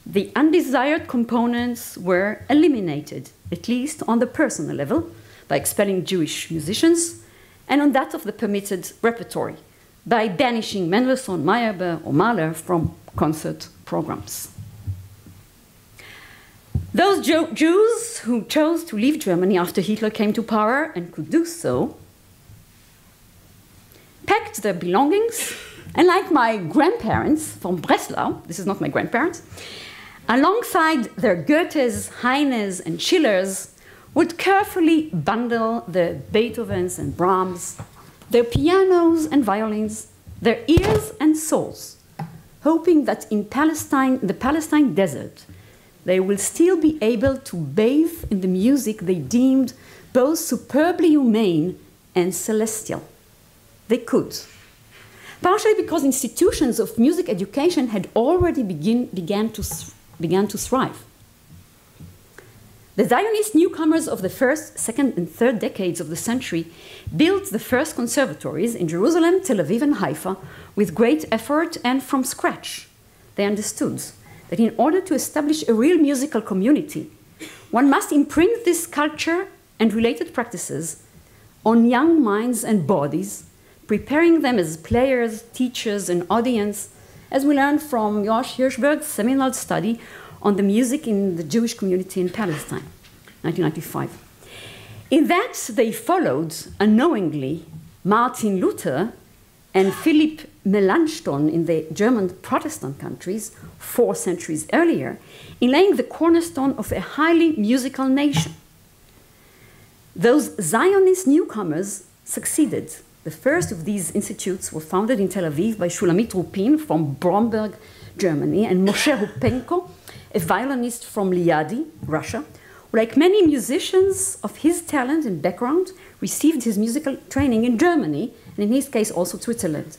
the undesired components were eliminated, at least on the personal level, by expelling Jewish musicians, and on that of the permitted repertory, by banishing Mendelssohn, Meyerbeer, or Mahler from concert programs. Those Jews who chose to leave Germany after Hitler came to power and could do so packed their belongings, and like my grandparents from Breslau, this is not my grandparents, alongside their Goethes, Heines, and Schillers, would carefully bundle their Beethovens and Brahms, their pianos and violins, their ears and souls, hoping that in Palestine, the Palestine desert, they will still be able to bathe in the music they deemed both superbly humane and celestial. They could. Partially because institutions of music education had already began to thrive. The Zionist newcomers of the first, second, and third decades of the century built the first conservatories in Jerusalem, Tel Aviv, and Haifa with great effort and from scratch. They understood that in order to establish a real musical community, one must imprint this culture and related practices on young minds and bodies, preparing them as players, teachers, and audience, as we learned from Josh Hirschberg's seminal study on the music in the Jewish community in Palestine, 1995. In that, they followed, unknowingly, Martin Luther and Philipp Melanchthon in the German Protestant countries 4 centuries earlier, in laying the cornerstone of a highly musical nation. Those Zionist newcomers succeeded. The first of these institutes were founded in Tel Aviv by Shulamit Rupin from Bromberg, Germany, and Moshe Hupenko, a violinist from Liadi, Russia, who, like many musicians of his talent and background, received his musical training in Germany, and in his case also Switzerland.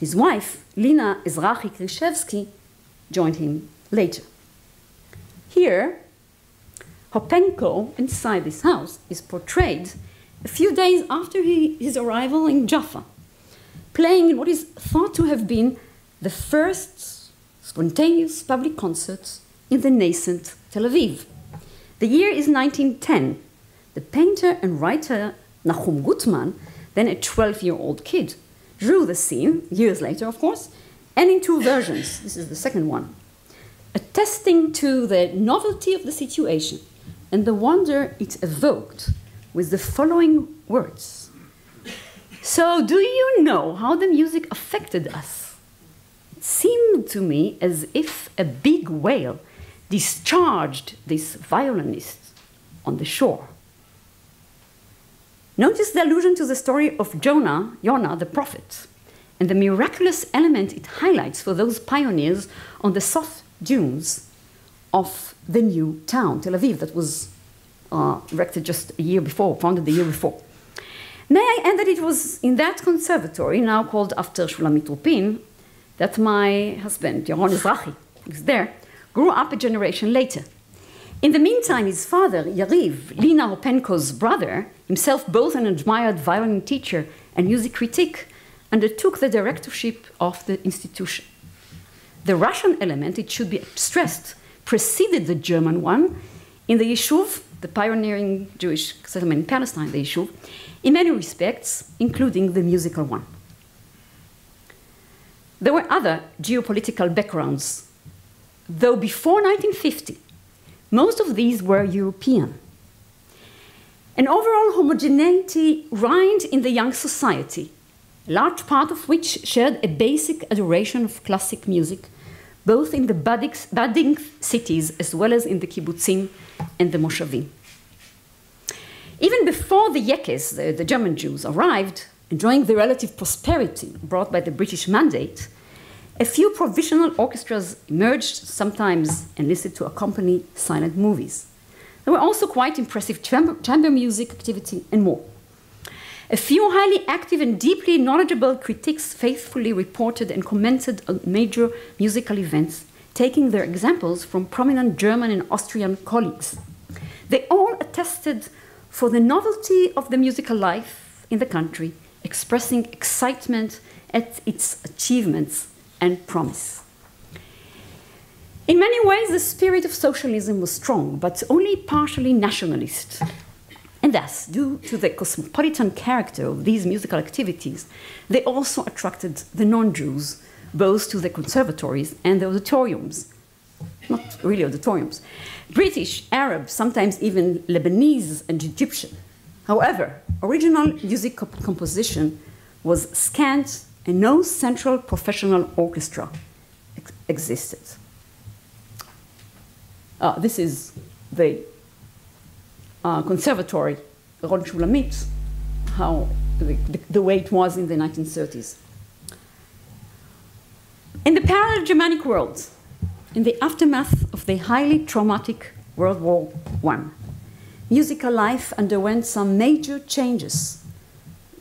His wife, Lina Ezrachi-Krishevsky, joined him later. Here, Hupenko, inside this house, is portrayed a few days after his arrival in Jaffa, playing in what is thought to have been the first spontaneous public concert in the nascent Tel Aviv. The year is 1910. The painter and writer Nahum Gutman, then a 12-year-old kid, drew the scene, years later, of course, and in 2 versions. This is the second one, attesting to the novelty of the situation and the wonder it evoked with the following words. So, do you know how the music affected us? It seemed to me as if a big whale discharged this violinist on the shore. Notice the allusion to the story of Jonah the prophet, and the miraculous element it highlights for those pioneers on the soft dunes of the new town, Tel Aviv, that was erected just a year before, founded the year before. May I add that it was in that conservatory, now called after Shulamit Rupin, that my husband, Yaron Ezrachi, who is there, grew up a generation later. In the meantime, his father, Yariv, Lina Hupenko's brother, himself both an admired violin teacher and music critic, undertook the directorship of the institution. The Russian element, it should be stressed, preceded the German one in the Yishuv, the pioneering Jewish settlement in Palestine, the Yishuv, in many respects, including the musical one. There were other geopolitical backgrounds, though before 1950, most of these were European. An overall homogeneity reigned in the young society, a large part of which shared a basic adoration of classic music, both in the budding cities as well as in the kibbutzim and the moshavim. Even before the Yekes, the German Jews, arrived, enjoying the relative prosperity brought by the British mandate, a few provisional orchestras emerged, sometimes enlisted to accompany silent movies. There were also quite impressive chamber music activity and more. A few highly active and deeply knowledgeable critics faithfully reported and commented on major musical events, taking their examples from prominent German and Austrian colleagues. They all attested for the novelty of the musical life in the country, expressing excitement at its achievements and promise. In many ways, the spirit of socialism was strong, but only partially nationalist. And thus, due to the cosmopolitan character of these musical activities, they also attracted the non-Jews, both to the conservatories and the auditoriums. Not really auditoriums. British, Arab, sometimes even Lebanese and Egyptian. However, original music composition was scant and no central professional orchestra existed. This is the conservatory, Ron Shulamit, how the way it was in the 1930s. In the parallel Germanic world, in the aftermath of the highly traumatic World War I, musical life underwent some major changes,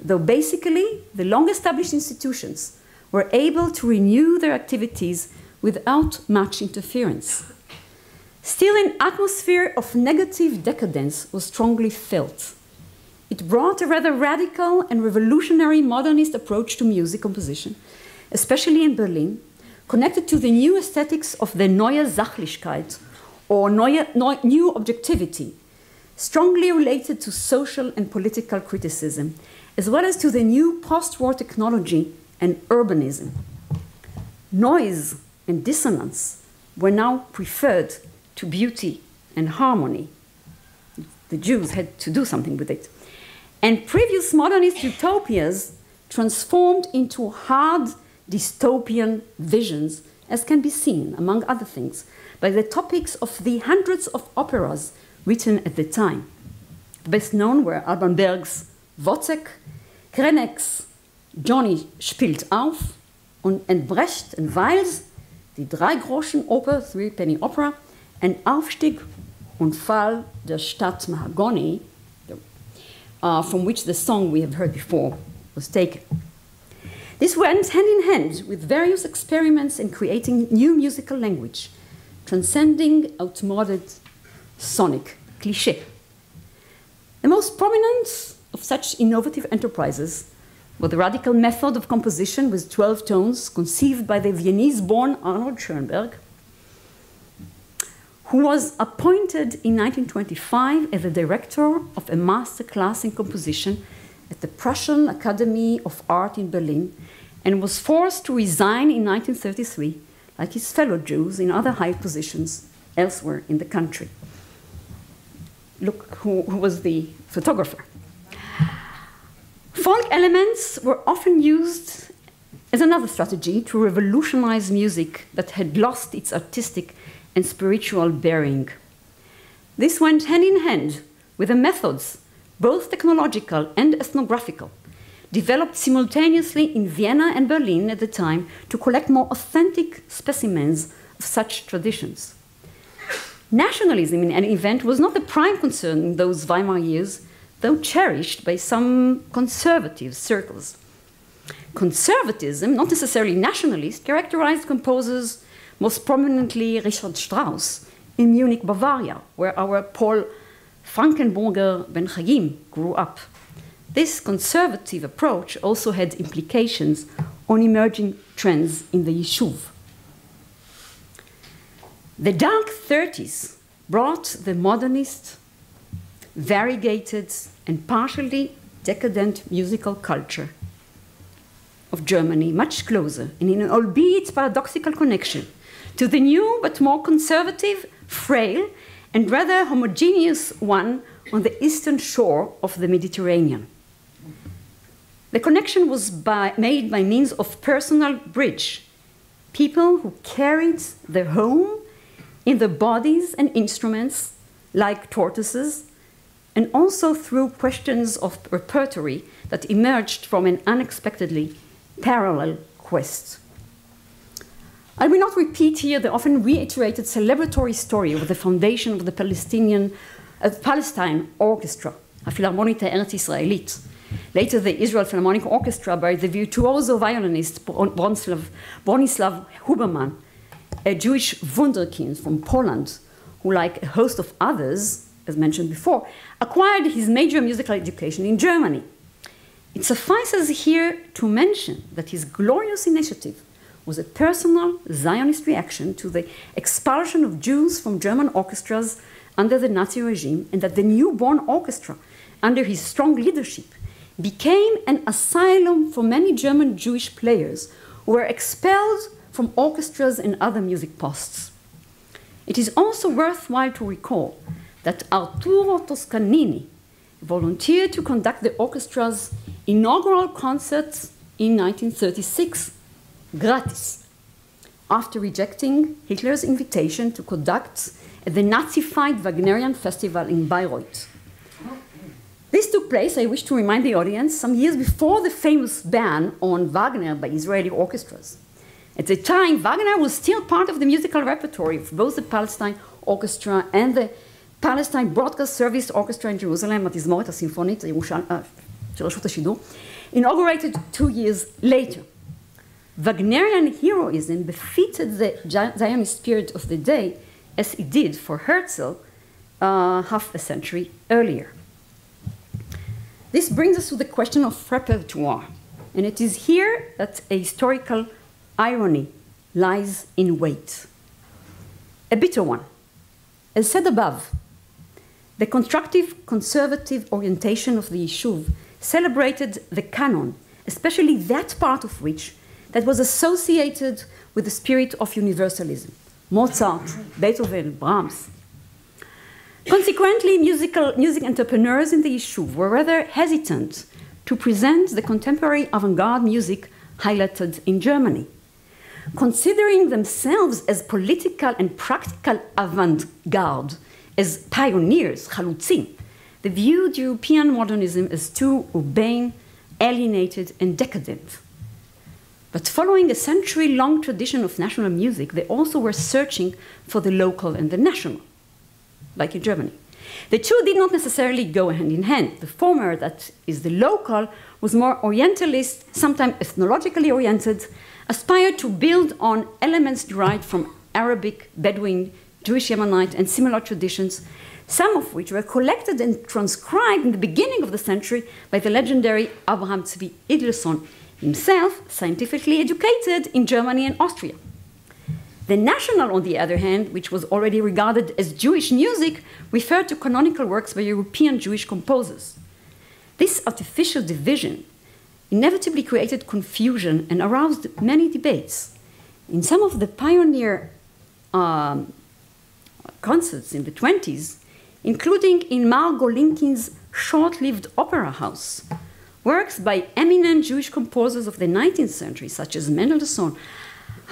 though basically the long-established institutions were able to renew their activities without much interference. Still, an atmosphere of negative decadence was strongly felt. It brought a rather radical and revolutionary modernist approach to music composition, especially in Berlin, connected to the new aesthetics of the Neue Sachlichkeit, or new objectivity, strongly related to social and political criticism, as well as to the new post-war technology and urbanism. Noise and dissonance were now preferred to beauty and harmony. The Jews had to do something with it. And previous modernist utopias transformed into hard dystopian visions, as can be seen, among other things, by the topics of the hundreds of operas written at the time. The best known were Alban Berg's Wozzeck, Krenek's Johnny spielt auf, and Brecht and Weil's Die Drei-Groschen-Oper, three-penny opera, and Aufstieg und Fall der Stadt Mahagoni, from which the song we have heard before was taken. This went hand in hand with various experiments in creating new musical language, transcending outmoded sonic cliché. The most prominent of such innovative enterprises was the radical method of composition with 12 tones conceived by the Viennese-born Arnold Schoenberg, who was appointed in 1925 as the director of a master class in composition at the Prussian Academy of Art in Berlin, and was forced to resign in 1933, like his fellow Jews in other high positions elsewhere in the country. Look who was the photographer. Folk elements were often used as another strategy to revolutionize music that had lost its artistic and spiritual bearing. This went hand in hand with the methods, both technological and ethnographical, developed simultaneously in Vienna and Berlin at the time to collect more authentic specimens of such traditions. Nationalism in any event was not the prime concern in those Weimar years, though cherished by some conservative circles. Conservatism, not necessarily nationalist, characterized composers, most prominently Richard Strauss, in Munich, Bavaria, where our Paul Frankenburger Ben Chaim grew up. This conservative approach also had implications on emerging trends in the Yishuv. The dark 30s brought the modernist, variegated, and partially decadent musical culture of Germany much closer, and in an albeit paradoxical connection, to the new but more conservative, frail, and rather homogeneous one on the eastern shore of the Mediterranean. The connection was made by means of personal bridge, people who carried their home in their bodies and instruments like tortoises, and also through questions of repertory that emerged from an unexpectedly parallel quest. I will not repeat here the often reiterated celebratory story of the foundation of the Palestine Orchestra, הפילהרמונית הארץ-ישראלית. Later, the Israel Philharmonic Orchestra by the virtuoso violinist Bronislaw Huberman, a Jewish wunderkind from Poland, who, like a host of others, as mentioned before, acquired his major musical education in Germany. It suffices here to mention that his glorious initiative was a personal Zionist reaction to the expulsion of Jews from German orchestras under the Nazi regime, and that the newborn orchestra, under his strong leadership, became an asylum for many German Jewish players who were expelled from orchestras and other music posts. It is also worthwhile to recall that Arturo Toscanini volunteered to conduct the orchestra's inaugural concerts in 1936, gratis, after rejecting Hitler's invitation to conduct at the Nazified Wagnerian Festival in Bayreuth. This took place, I wish to remind the audience, some years before the famous ban on Wagner by Israeli orchestras. At the time, Wagner was still part of the musical repertory of both the Palestine Orchestra and the Palestine Broadcast Service Orchestra in Jerusalem, התזמורת הסימפונית של רשות השידור, inaugurated 2 years later. Wagnerian heroism befitted the Zionist spirit of the day, as it did for Herzl half a century earlier. This brings us to the question of repertoire, and it is here that a historical irony lies in wait. A bitter one. As said above, the constructive conservative orientation of the Yishuv celebrated the canon, especially that part of which that was associated with the spirit of universalism. Mozart, Beethoven, Brahms. Consequently, music entrepreneurs in the Yishuv were rather hesitant to present the contemporary avant-garde music highlighted in Germany. Considering themselves as political and practical avant-garde, as pioneers, chalutzim, they viewed European modernism as too urbane, alienated, and decadent. But following a century-long tradition of national music, they also were searching for the local and the national, like in Germany. The two did not necessarily go hand in hand. The former, that is the local, was more orientalist, sometimes ethnologically oriented, aspired to build on elements derived from Arabic, Bedouin, Jewish Yemenite, and similar traditions, some of which were collected and transcribed in the beginning of the century by the legendary Abraham Tzvi Idleson, himself scientifically educated in Germany and Austria. The national, on the other hand, which was already regarded as Jewish music, referred to canonical works by European Jewish composers. This artificial division inevitably created confusion and aroused many debates. In some of the pioneer concerts in the 20s, including in Mar Golinkin's short-lived opera house, works by eminent Jewish composers of the 19th century, such as Mendelssohn,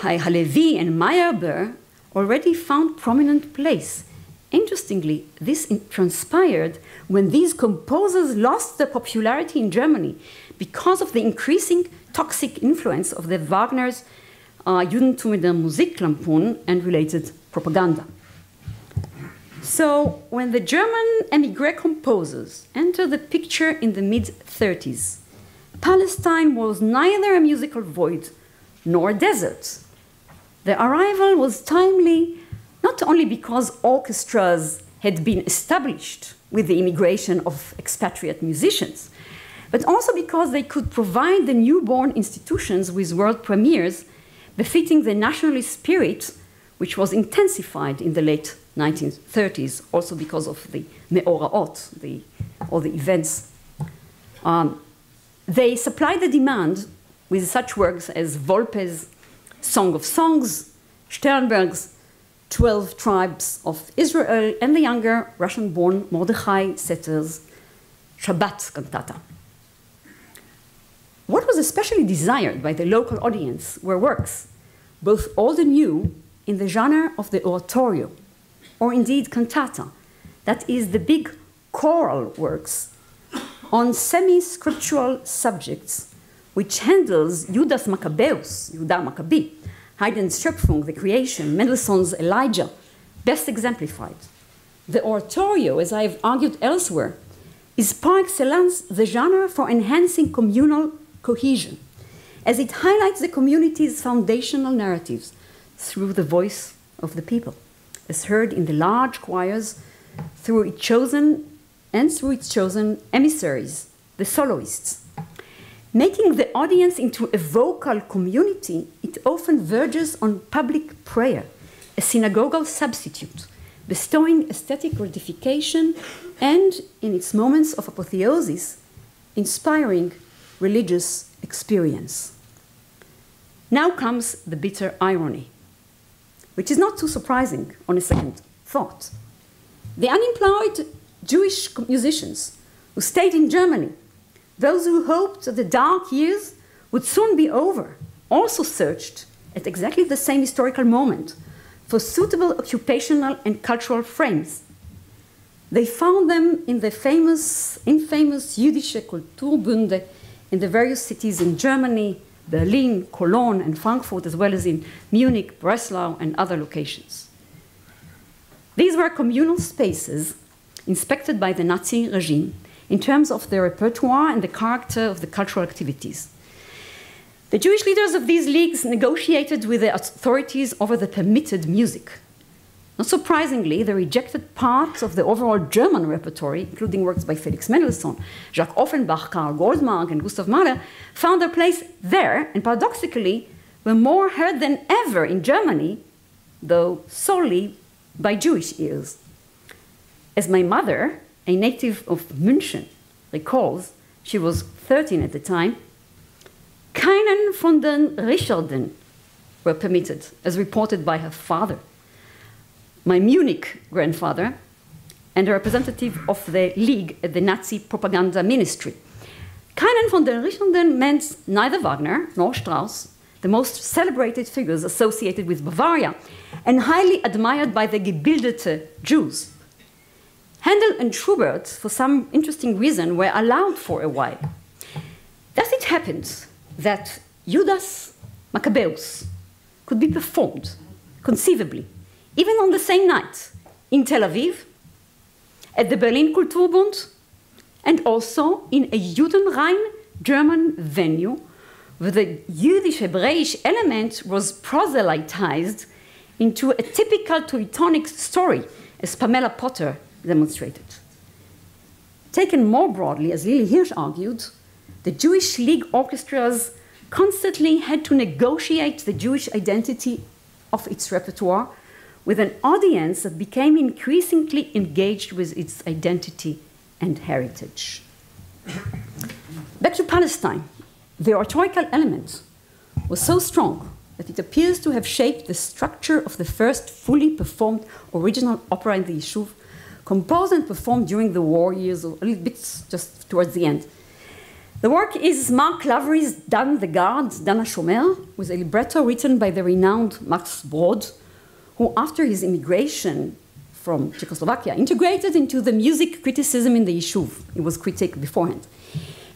Halevi, and Meyerbeer, already found prominent place. Interestingly, this transpired when these composers lost their popularity in Germany because of the increasing toxic influence of the Wagner's Judentum in der Musiklampen and related propaganda. So when the German émigré composers entered the picture in the mid-30s, Palestine was neither a musical void nor a desert. The arrival was timely not only because orchestras had been established with the immigration of expatriate musicians, but also because they could provide the newborn institutions with world premieres befitting the nationalist spirit, which was intensified in the late 1930s, also because of the me'oraot, all the events. They supplied the demand with such works as Volpe's Song of Songs, Sternberg's 12 Tribes of Israel, and the younger Russian-born Mordechai Setter's Shabbat cantata. What was especially desired by the local audience were works both old and new, in the genre of the oratorio, or indeed cantata, that is, the big choral works on semi-scriptural subjects, which handles Judas Maccabeus, Judah Maccabee, Haydn's Schöpfung, the creation, Mendelssohn's Elijah, best exemplified. The oratorio, as I've argued elsewhere, is par excellence the genre for enhancing communal cohesion, as it highlights the community's foundational narratives through the voice of the people, as heard in the large choirs through its chosen emissaries, the soloists. Making the audience into a vocal community, it often verges on public prayer, a synagogal substitute, bestowing aesthetic gratification and, in its moments of apotheosis, inspiring religious experience. Now comes the bitter irony, which is not too surprising on a second thought. The unemployed Jewish musicians who stayed in Germany, those who hoped that the dark years would soon be over, also searched at exactly the same historical moment for suitable occupational and cultural frames. They found them in the infamous Jüdische Kulturbünde in the various cities in Germany, Berlin, Cologne, and Frankfurt, as well as in Munich, Breslau, and other locations. These were communal spaces inspected by the Nazi regime in terms of their repertoire and the character of the cultural activities. The Jewish leaders of these leagues negotiated with the authorities over the permitted music. Not surprisingly, the rejected parts of the overall German repertory, including works by Felix Mendelssohn, Jacques Offenbach, Karl Goldmark, and Gustav Mahler, found their place there, and paradoxically, were more heard than ever in Germany, though solely by Jewish ears. As my mother, a native of München, recalls, she was 13 at the time, keinen von den Richarden were permitted, as reported by her father. My Munich grandfather, and a representative of the League at the Nazi propaganda ministry. Keinen von den Richarden meant neither Wagner nor Strauss, the most celebrated figures associated with Bavaria, and highly admired by the gebildete Jews. Handel and Schubert, for some interesting reason, were allowed for a while. Thus it happened that Judas Maccabeus could be performed, conceivably, even on the same night, in Tel Aviv, at the Berlin Kulturbund, and also in a Judenrein German venue, where the Jüdisch-Hebräisch element was proselytized into a typical Teutonic story, as Pamela Potter demonstrated. Taken more broadly, as Lili Hirsch argued, the Jewish League orchestras constantly had to negotiate the Jewish identity of its repertoire with an audience that became increasingly engaged with its identity and heritage. Back to Palestine, the oratorical element was so strong that it appears to have shaped the structure of the first fully performed original opera in the Yishuv, composed and performed during the war years, or a little bit just towards the end. The work is Mark Lavery's Dan the Guard, Dan HaShomer, with a libretto written by the renowned Max Brod, who, after his immigration from Czechoslovakia, integrated into the music criticism in the Yishuv. It was critiqued beforehand.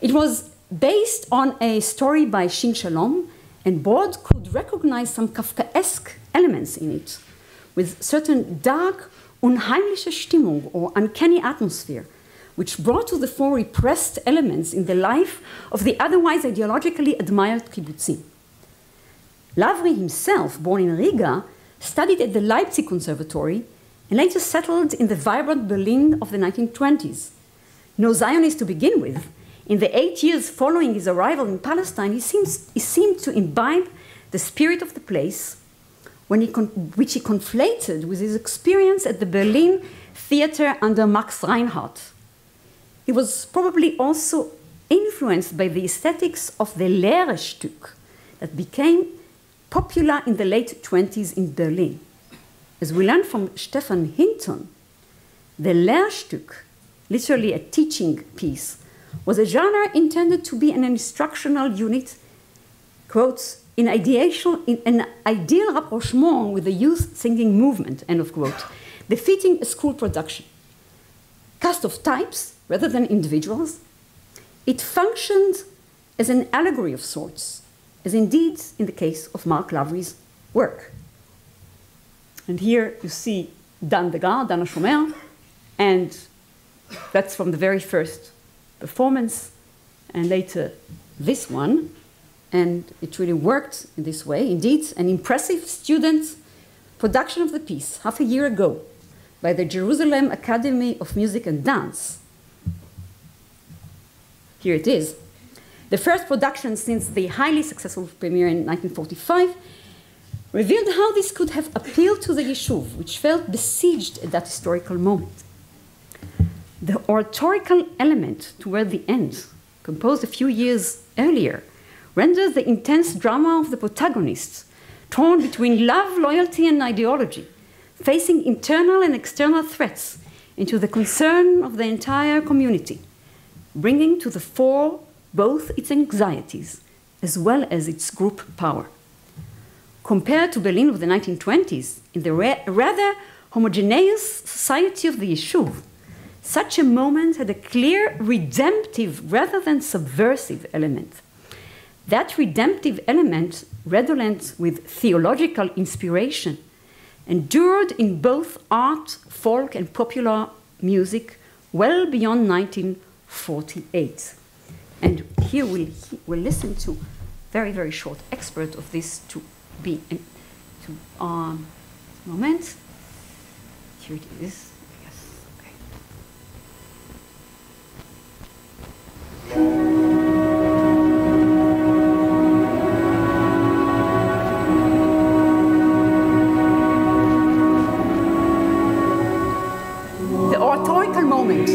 It was based on a story by Shin Shalom, and Brod could recognize some Kafkaesque elements in it, with certain dark, unheimliche Stimmung, or uncanny atmosphere, which brought to the fore repressed elements in the life of the otherwise ideologically admired kibbutzim. Lavry himself, born in Riga, studied at the Leipzig Conservatory and later settled in the vibrant Berlin of the 1920s. No Zionist to begin with, in the 8 years following his arrival in Palestine, he seemed to imbibe the spirit of the place, which he conflated with his experience at the Berlin theater under Max Reinhardt. He was probably also influenced by the aesthetics of the Lehrstück that became popular in the late 20s in Berlin. As we learned from Stefan Hinton, the Lehrstück, literally a teaching piece, was a genre intended to be an instructional unit, quotes, in an ideal rapprochement with the youth singing movement, end of quote, befitting a school production. Cast of types rather than individuals, it functioned as an allegory of sorts, as indeed in the case of Mark Lavery's work. And here you see Dan Degas, Dan Shomer, and that's from the very first performance, and later this one. And it really worked in this way. Indeed, an impressive student production of the piece half a year ago by the Jerusalem Academy of Music and Dance. Here it is. The first production since the highly successful premiere in 1945 revealed how this could have appealed to the Yishuv, which felt besieged at that historical moment. The oratorical element toward the end, composed a few years earlier, renders the intense drama of the protagonists, torn between love, loyalty, and ideology, facing internal and external threats, into the concern of the entire community, bringing to the fore both its anxieties as well as its group power. Compared to Berlin of the 1920s, in the rather homogeneous society of the Yishuv, such a moment had a clear redemptive rather than subversive element. That redemptive element, redolent with theological inspiration, endured in both art, folk, and popular music well beyond 1948. And here we'll listen to very, very short excerpt of this moment. Here it is. Yes. Okay. Oratorical moment.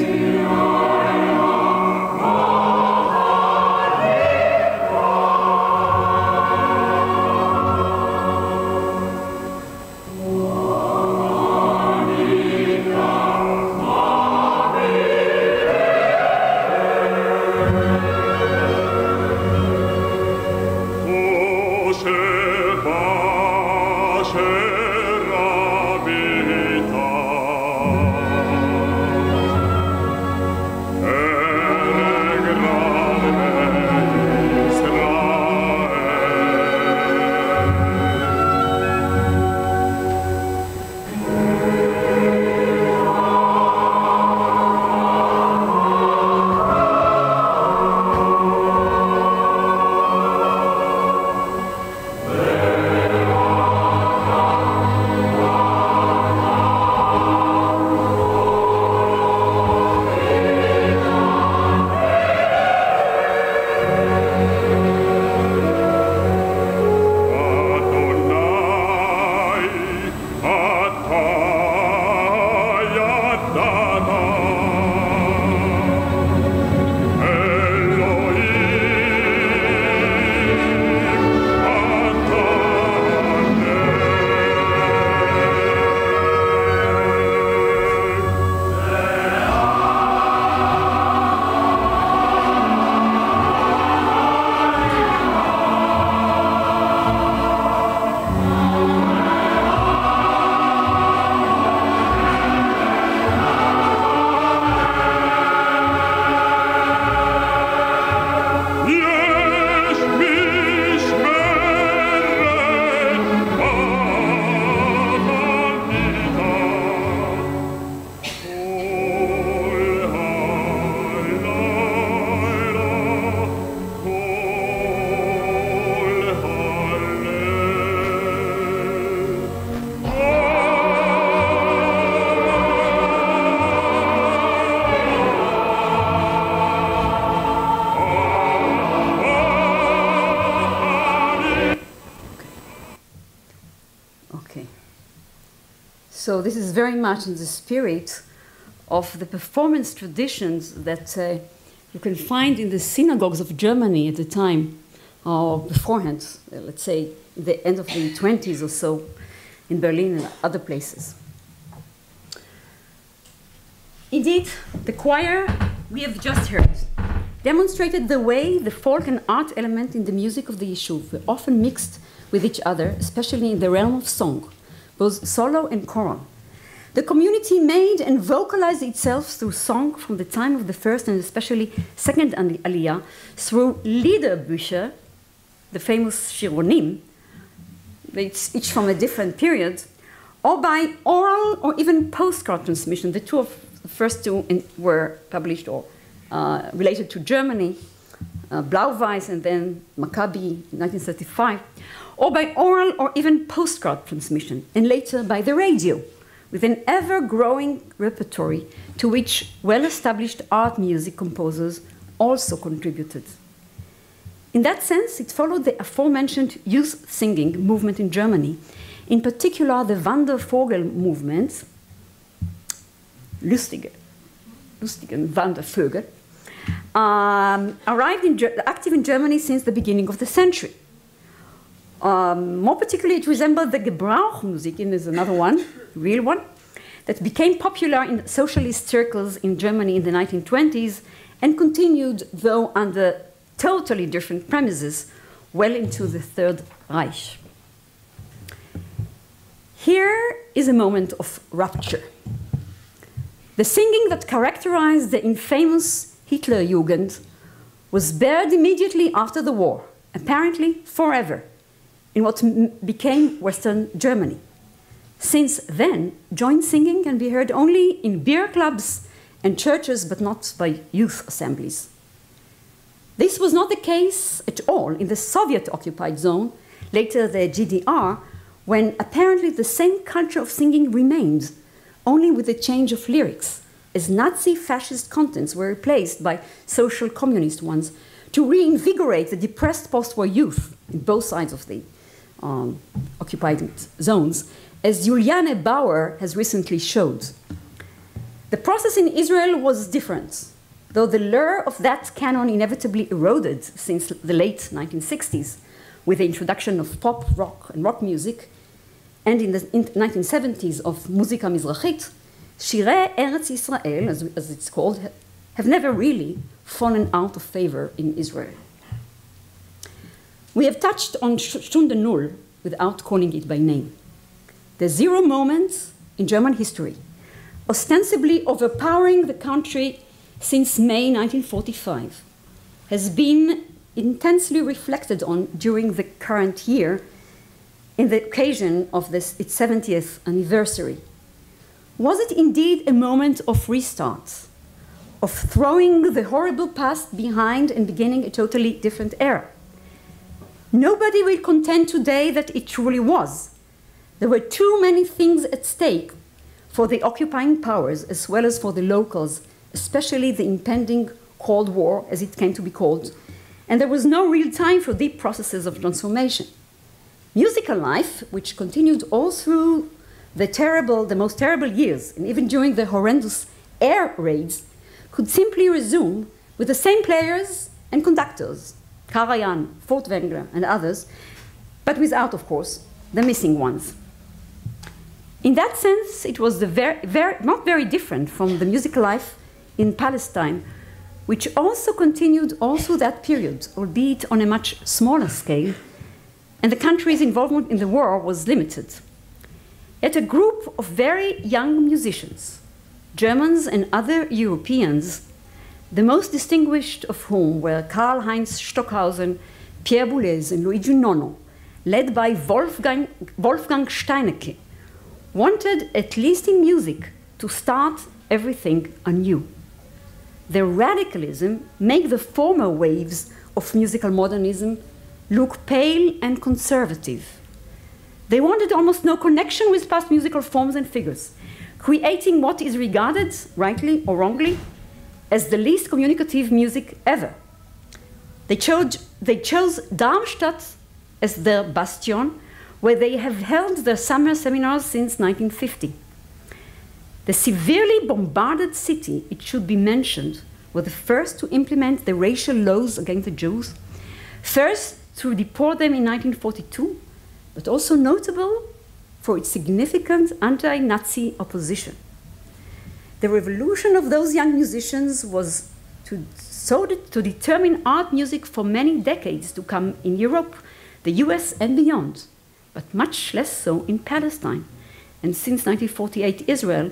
So this is very much in the spirit of the performance traditions that you can find in the synagogues of Germany at the time, or beforehand, let's say the end of the 20s or so, in Berlin and other places. Indeed, the choir we have just heard demonstrated the way the folk and art element in the music of the Yishuv were often mixed with each other, especially in the realm of song, both solo and choral. The community made and vocalized itself through song from the time of the first and especially second Aliyah, through Lieder Bücher, the famous Shironim, each from a different period, or by oral or even postcard transmission. The first two were published or related to Germany, Blau-Weiß and then Maccabi in 1935, or by oral or even postcard transmission, and later by the radio, with an ever-growing repertory to which well-established art music composers also contributed. In that sense, it followed the aforementioned youth singing movement in Germany, in particular the Wandervogel movement, Lustige and Wandervögel, active in Germany since the beginning of the century. More particularly, it resembled the Gebrauchmusik, and there's another one, real one, that became popular in socialist circles in Germany in the 1920s and continued, though under totally different premises, well into the Third Reich. Here is a moment of rupture. The singing that characterized the infamous Hitlerjugend was buried immediately after the war, apparently forever, in what became Western Germany. Since then, joint singing can be heard only in beer clubs and churches, but not by youth assemblies. This was not the case at all in the Soviet-occupied zone, later the GDR, when apparently the same culture of singing remained, only with the change of lyrics, as Nazi-fascist contents were replaced by social communist ones, to reinvigorate the depressed post-war youth in both sides of the occupied zones, as Juliane Bauer has recently showed. The process in Israel was different, though the lure of that canon inevitably eroded since the late 1960s with the introduction of pop, rock, and rock music, and in the 1970s of Muzika Mizrachit, Shirei Eretz Yisrael, as it's called, have never really fallen out of favor in Israel. We have touched on Stunde Null without calling it by name. The zero moment in German history, ostensibly overpowering the country since May 1945, has been intensely reflected on during the current year in the occasion of its 70th anniversary. Was it indeed a moment of restart, of throwing the horrible past behind and beginning a totally different era? Nobody will contend today that it truly was. There were too many things at stake for the occupying powers as well as for the locals, especially the impending Cold War, as it came to be called, and there was no real time for deep processes of transformation. Musical life, which continued all through the most terrible years, and even during the horrendous air raids, could simply resume with the same players and conductors, Karajan, Furtwängler, and others, but without, of course, the missing ones. In that sense, it was not very different from the musical life in Palestine, which also continued all through that period, albeit on a much smaller scale, and the country's involvement in the war was limited. Yet a group of very young musicians, Germans and other Europeans, the most distinguished of whom were Karl-Heinz Stockhausen, Pierre Boulez, and Luigi Nono, led by Wolfgang Steinecke, wanted, at least in music, to start everything anew. Their radicalism made the former waves of musical modernism look pale and conservative. They wanted almost no connection with past musical forms and figures, creating what is regarded, rightly or wrongly, as the least communicative music ever. They chose Darmstadt as their bastion, where they have held their summer seminars since 1950. The severely bombarded city, it should be mentioned, were the first to implement the racial laws against the Jews, first to deport them in 1942, but also notable for its significant anti-Nazi opposition. The revolution of those young musicians was to determine art music for many decades to come in Europe, the US, and beyond, but much less so in Palestine, and since 1948 Israel,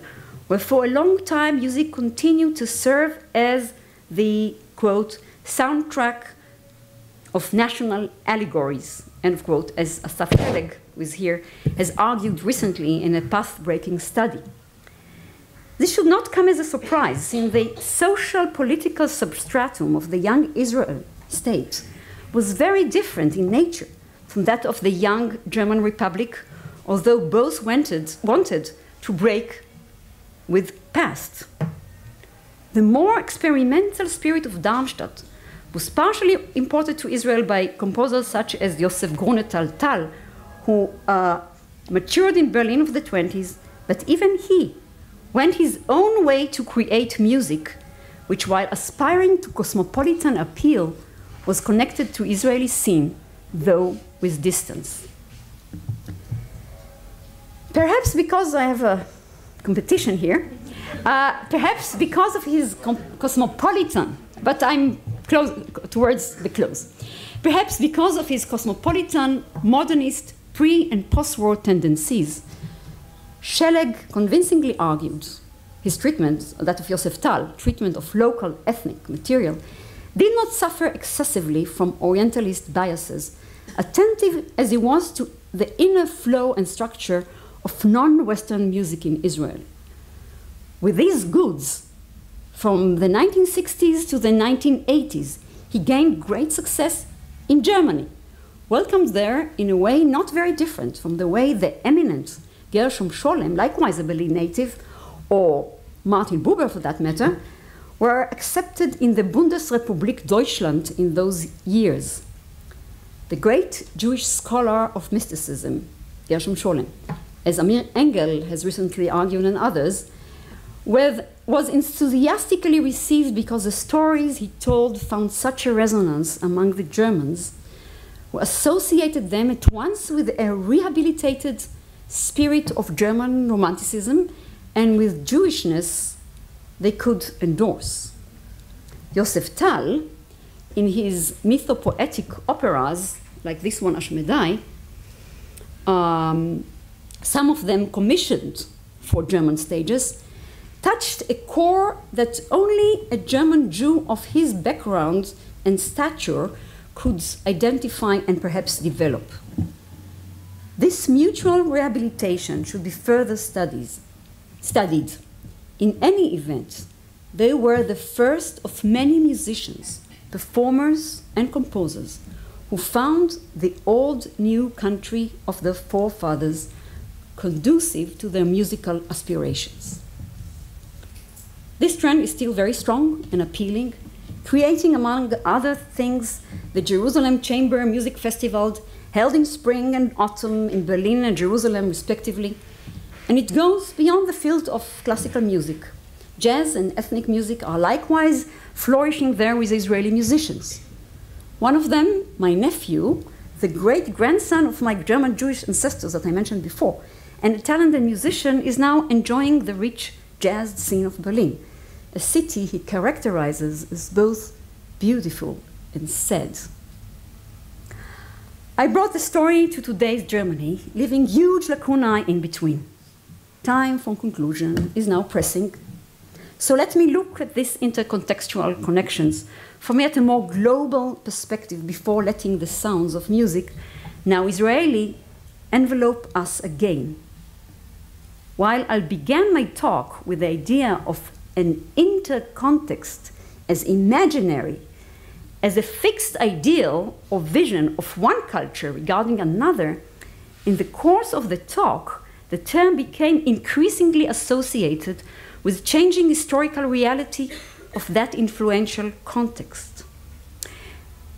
where for a long time music continued to serve as the, quote, soundtrack of national allegories, end of quote, as Asaf Peleg, who is here, has argued recently in a path-breaking study. This should not come as a surprise, since the social political substratum of the young Israel state was very different in nature from that of the young German Republic, although both wanted to break with past. The more experimental spirit of Darmstadt was partially imported to Israel by composers such as Yosef Grunetal Tal, who matured in Berlin of the 20s, but even he went his own way to create music, which, while aspiring to cosmopolitan appeal, was connected to Israeli scene, though with distance. Perhaps because I have a competition here, perhaps because of his cosmopolitan, but I'm close towards the close. Perhaps because of his cosmopolitan, modernist, pre- and post-war tendencies, Scheleg convincingly argued his treatment, that of Yosef Tal, treatment of local ethnic material, did not suffer excessively from Orientalist biases, attentive as he was to the inner flow and structure of non-Western music in Israel. With these goods, from the 1960s to the 1980s, he gained great success in Germany, welcomed there in a way not very different from the way the eminent Gershom Scholem, likewise a Berlin native, or Martin Buber for that matter, were accepted in the Bundesrepublik Deutschland in those years. The great Jewish scholar of mysticism, Gershom Scholem, as Amir Engel has recently argued and others, was enthusiastically received because the stories he told found such a resonance among the Germans, who associated them at once with a rehabilitated spirit of German Romanticism and with Jewishness they could endorse. Yosef Tal, in his mythopoetic operas, like this one, Ashmedai, some of them commissioned for German stages, touched a core that only a German Jew of his background and stature could identify and perhaps develop. This mutual rehabilitation should be further studied. In any event, they were the first of many musicians, performers, and composers who found the old new country of their forefathers conducive to their musical aspirations. This trend is still very strong and appealing, creating, among other things, the Jerusalem Chamber Music Festival, held in spring and autumn in Berlin and Jerusalem, respectively. And it goes beyond the field of classical music. Jazz and ethnic music are likewise flourishing there with Israeli musicians. One of them, my nephew, the great-grandson of my German Jewish ancestors that I mentioned before, and a talented musician, is now enjoying the rich jazz scene of Berlin, a city he characterizes as both beautiful and sad. I brought the story to today's Germany, leaving huge lacunae in between. Time for conclusion is now pressing. So let me look at these intercontextual connections from yet a more global perspective before letting the sounds of music, now Israeli, envelope us again. While I began my talk with the idea of an intercontext as imaginary, as a fixed ideal or vision of one culture regarding another, in the course of the talk, the term became increasingly associated with changing historical reality of that influential context.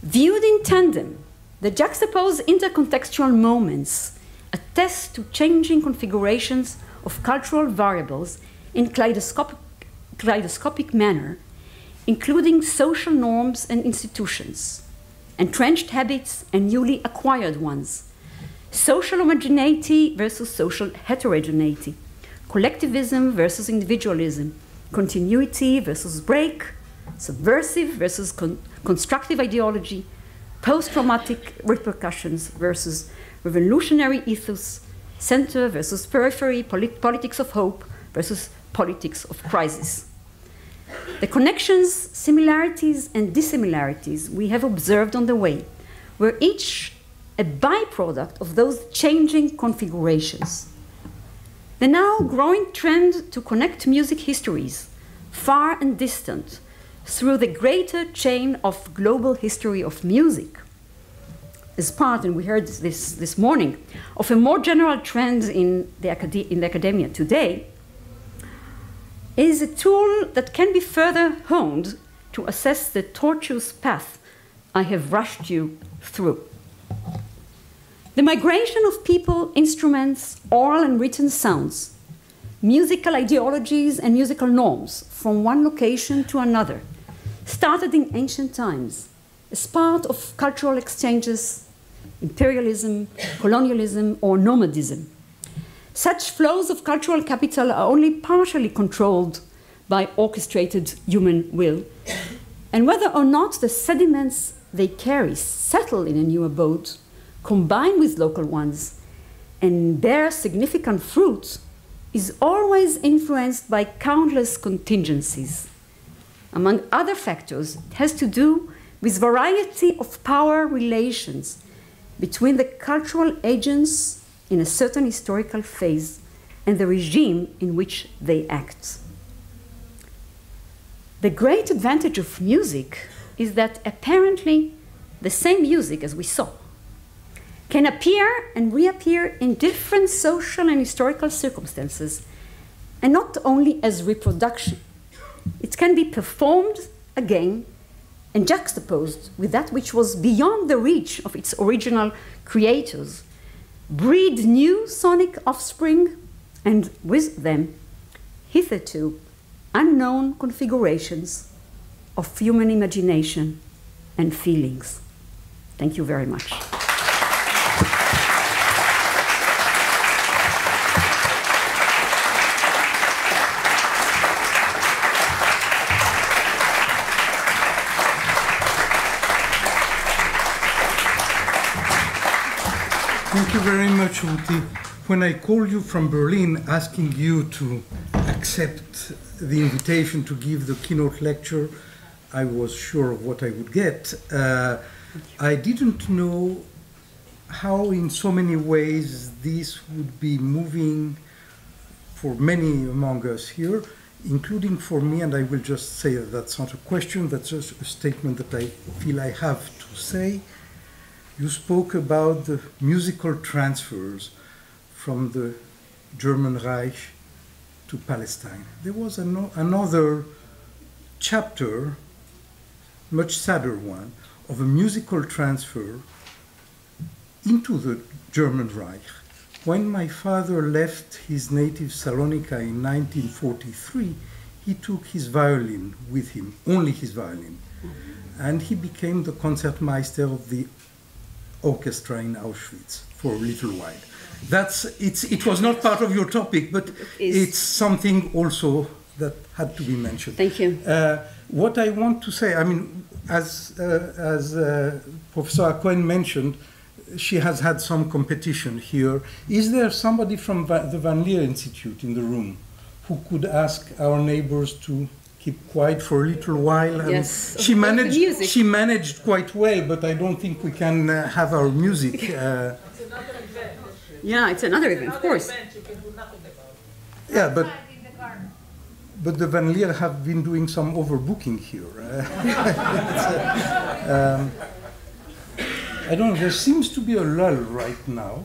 Viewed in tandem, the juxtaposed intercontextual moments attest to changing configurations of cultural variables in kaleidoscopic manner, including social norms and institutions, entrenched habits and newly acquired ones, social homogeneity versus social heterogeneity, collectivism versus individualism, continuity versus break, subversive versus constructive ideology, post-traumatic repercussions versus revolutionary ethos, center versus periphery, politics of hope versus politics of crisis. The connections, similarities, and dissimilarities we have observed on the way were each a byproduct of those changing configurations. The now growing trend to connect music histories, far and distant, through the greater chain of global history of music, is part, and we heard this morning, of a more general trend in the academia today, is a tool that can be further honed to assess the tortuous path I have rushed you through. The migration of people, instruments, oral and written sounds, musical ideologies and musical norms from one location to another started in ancient times as part of cultural exchanges, imperialism, colonialism, or nomadism. Such flows of cultural capital are only partially controlled by orchestrated human will, and whether or not the sediments they carry settle in a new abode, combine with local ones, and bear significant fruit, is always influenced by countless contingencies. Among other factors, it has to do with variety of power relations between the cultural agents in a certain historical phase and the regime in which they act. The great advantage of music is that apparently the same music, as we saw, can appear and reappear in different social and historical circumstances, and not only as reproduction. It can be performed again and juxtaposed with that which was beyond the reach of its original creators, breed new sonic offspring, and with them, hitherto unknown configurations of human imagination and feelings. Thank you very much. Thank you very much, Ruthie. When I called you from Berlin asking you to accept the invitation to give the keynote lecture, I was sure of what I would get. I didn't know how in so many ways this would be moving for many among us here, including for me, and I will just say that that's not a question, that's just a statement that I feel I have to say. You spoke about the musical transfers from the German Reich to Palestine. There was another chapter, much sadder one, of a musical transfer into the German Reich. When my father left his native Salonika in 1943, he took his violin with him, only his violin, and he became the concertmeister of the orchestra in Auschwitz for a little while. It was not part of your topic, but it's something also that had to be mentioned. Thank you. What I want to say, I mean, as Professor Cohen mentioned, she has had some competition here. Is there somebody from the Van Leer Institute in the room who could ask our neighbors to keep quiet for a little while? Yes, she managed quite well, but I don't think we can have our music. Yeah, it's another event, of course. Yeah, but the Van Leer have been doing some overbooking here. I don't know, there seems to be a lull right now.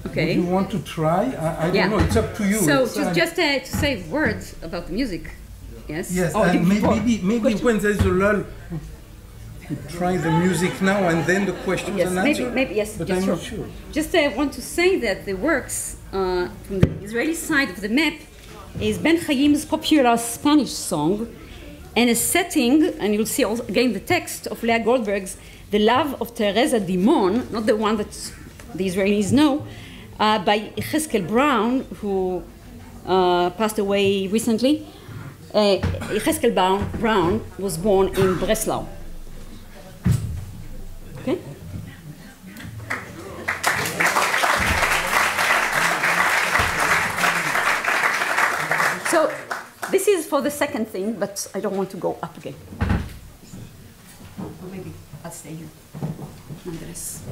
Okay. Do you want to try? I don't know, it's up to you. So just to say words about the music. Yes. Yes, and maybe when there's a lull, we try the music now and then the questions and answers. Maybe yes. But I'm not sure. Just want to say that the works from the Israeli side of the map is Ben Chaim's popular Spanish song, and a setting, and you'll see also again the text of Leah Goldberg's "The Love of Teresa Dimon," not the one that the Israelis know, by Yechezkel Brown, who passed away recently. Yecheskel Brown was born in Breslau. Okay? So this is for the second thing, but I don't want to go up again. Or maybe I'll stay here. Nonetheless.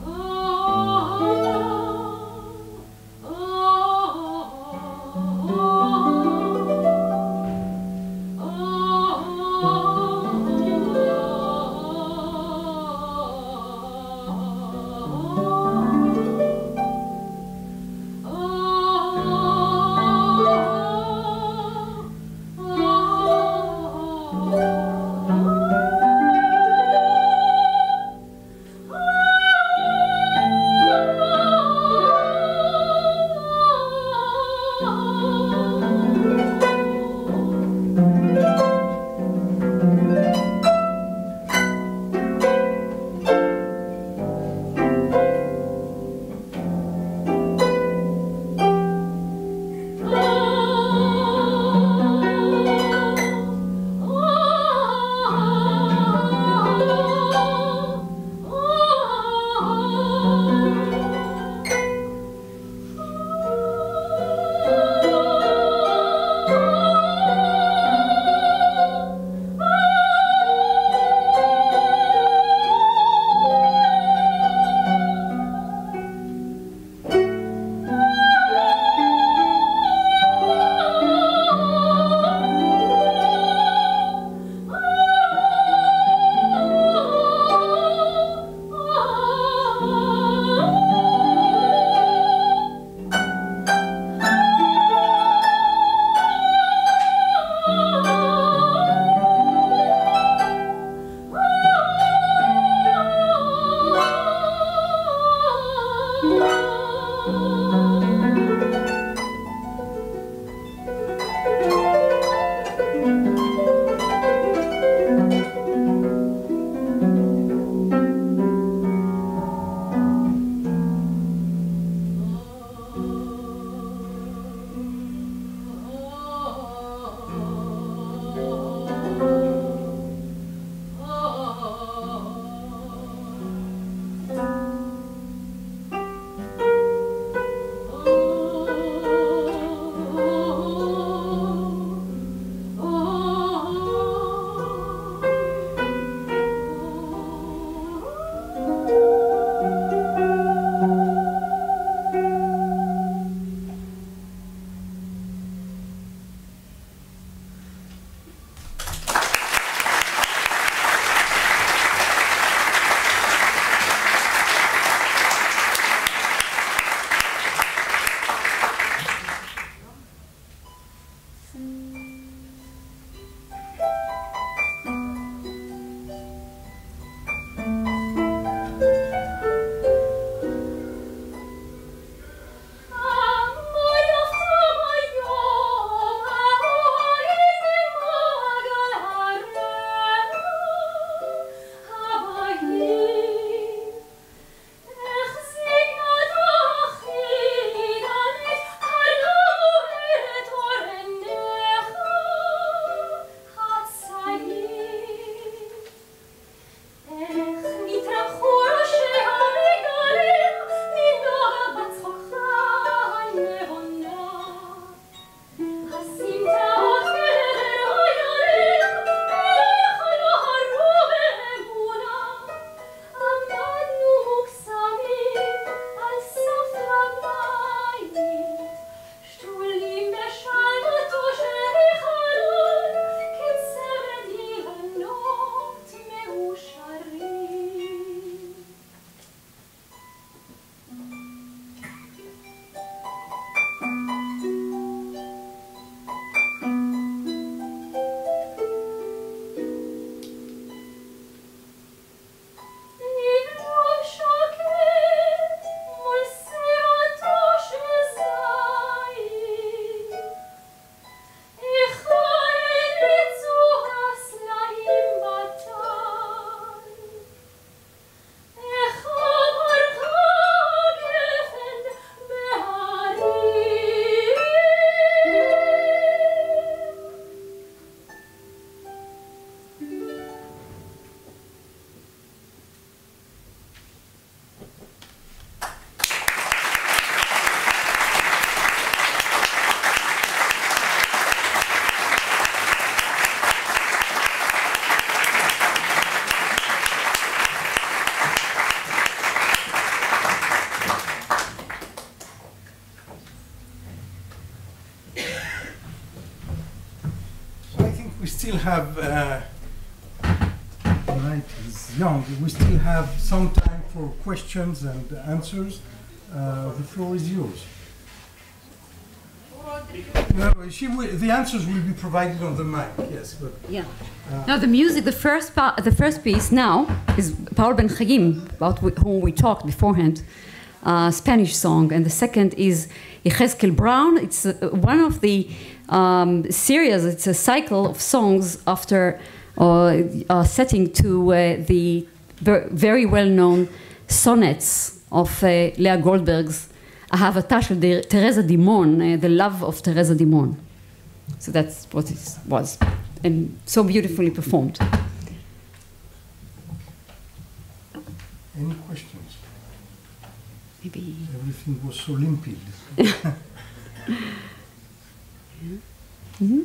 Oh we still have, night is young, we still have some time for questions and answers. The floor is yours. No, the answers will be provided on the mic, yes. But, yeah. Now the music, the first piece now is Paul Ben Chaim, about whom we talked beforehand, Spanish song, and the second is Yechezkel Brown. It's one of the series. It's a cycle of songs after setting to the very well-known sonnets of Leah Goldberg's Ahavata shel Teresa Dimon, the love of Teresa Dimon. So that's what it was, and so beautifully performed. Any questions? Maybe everything was so limpid. Mm-hmm.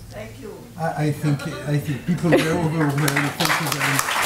Thank you. I think people were overwhelmed. Thank you very much.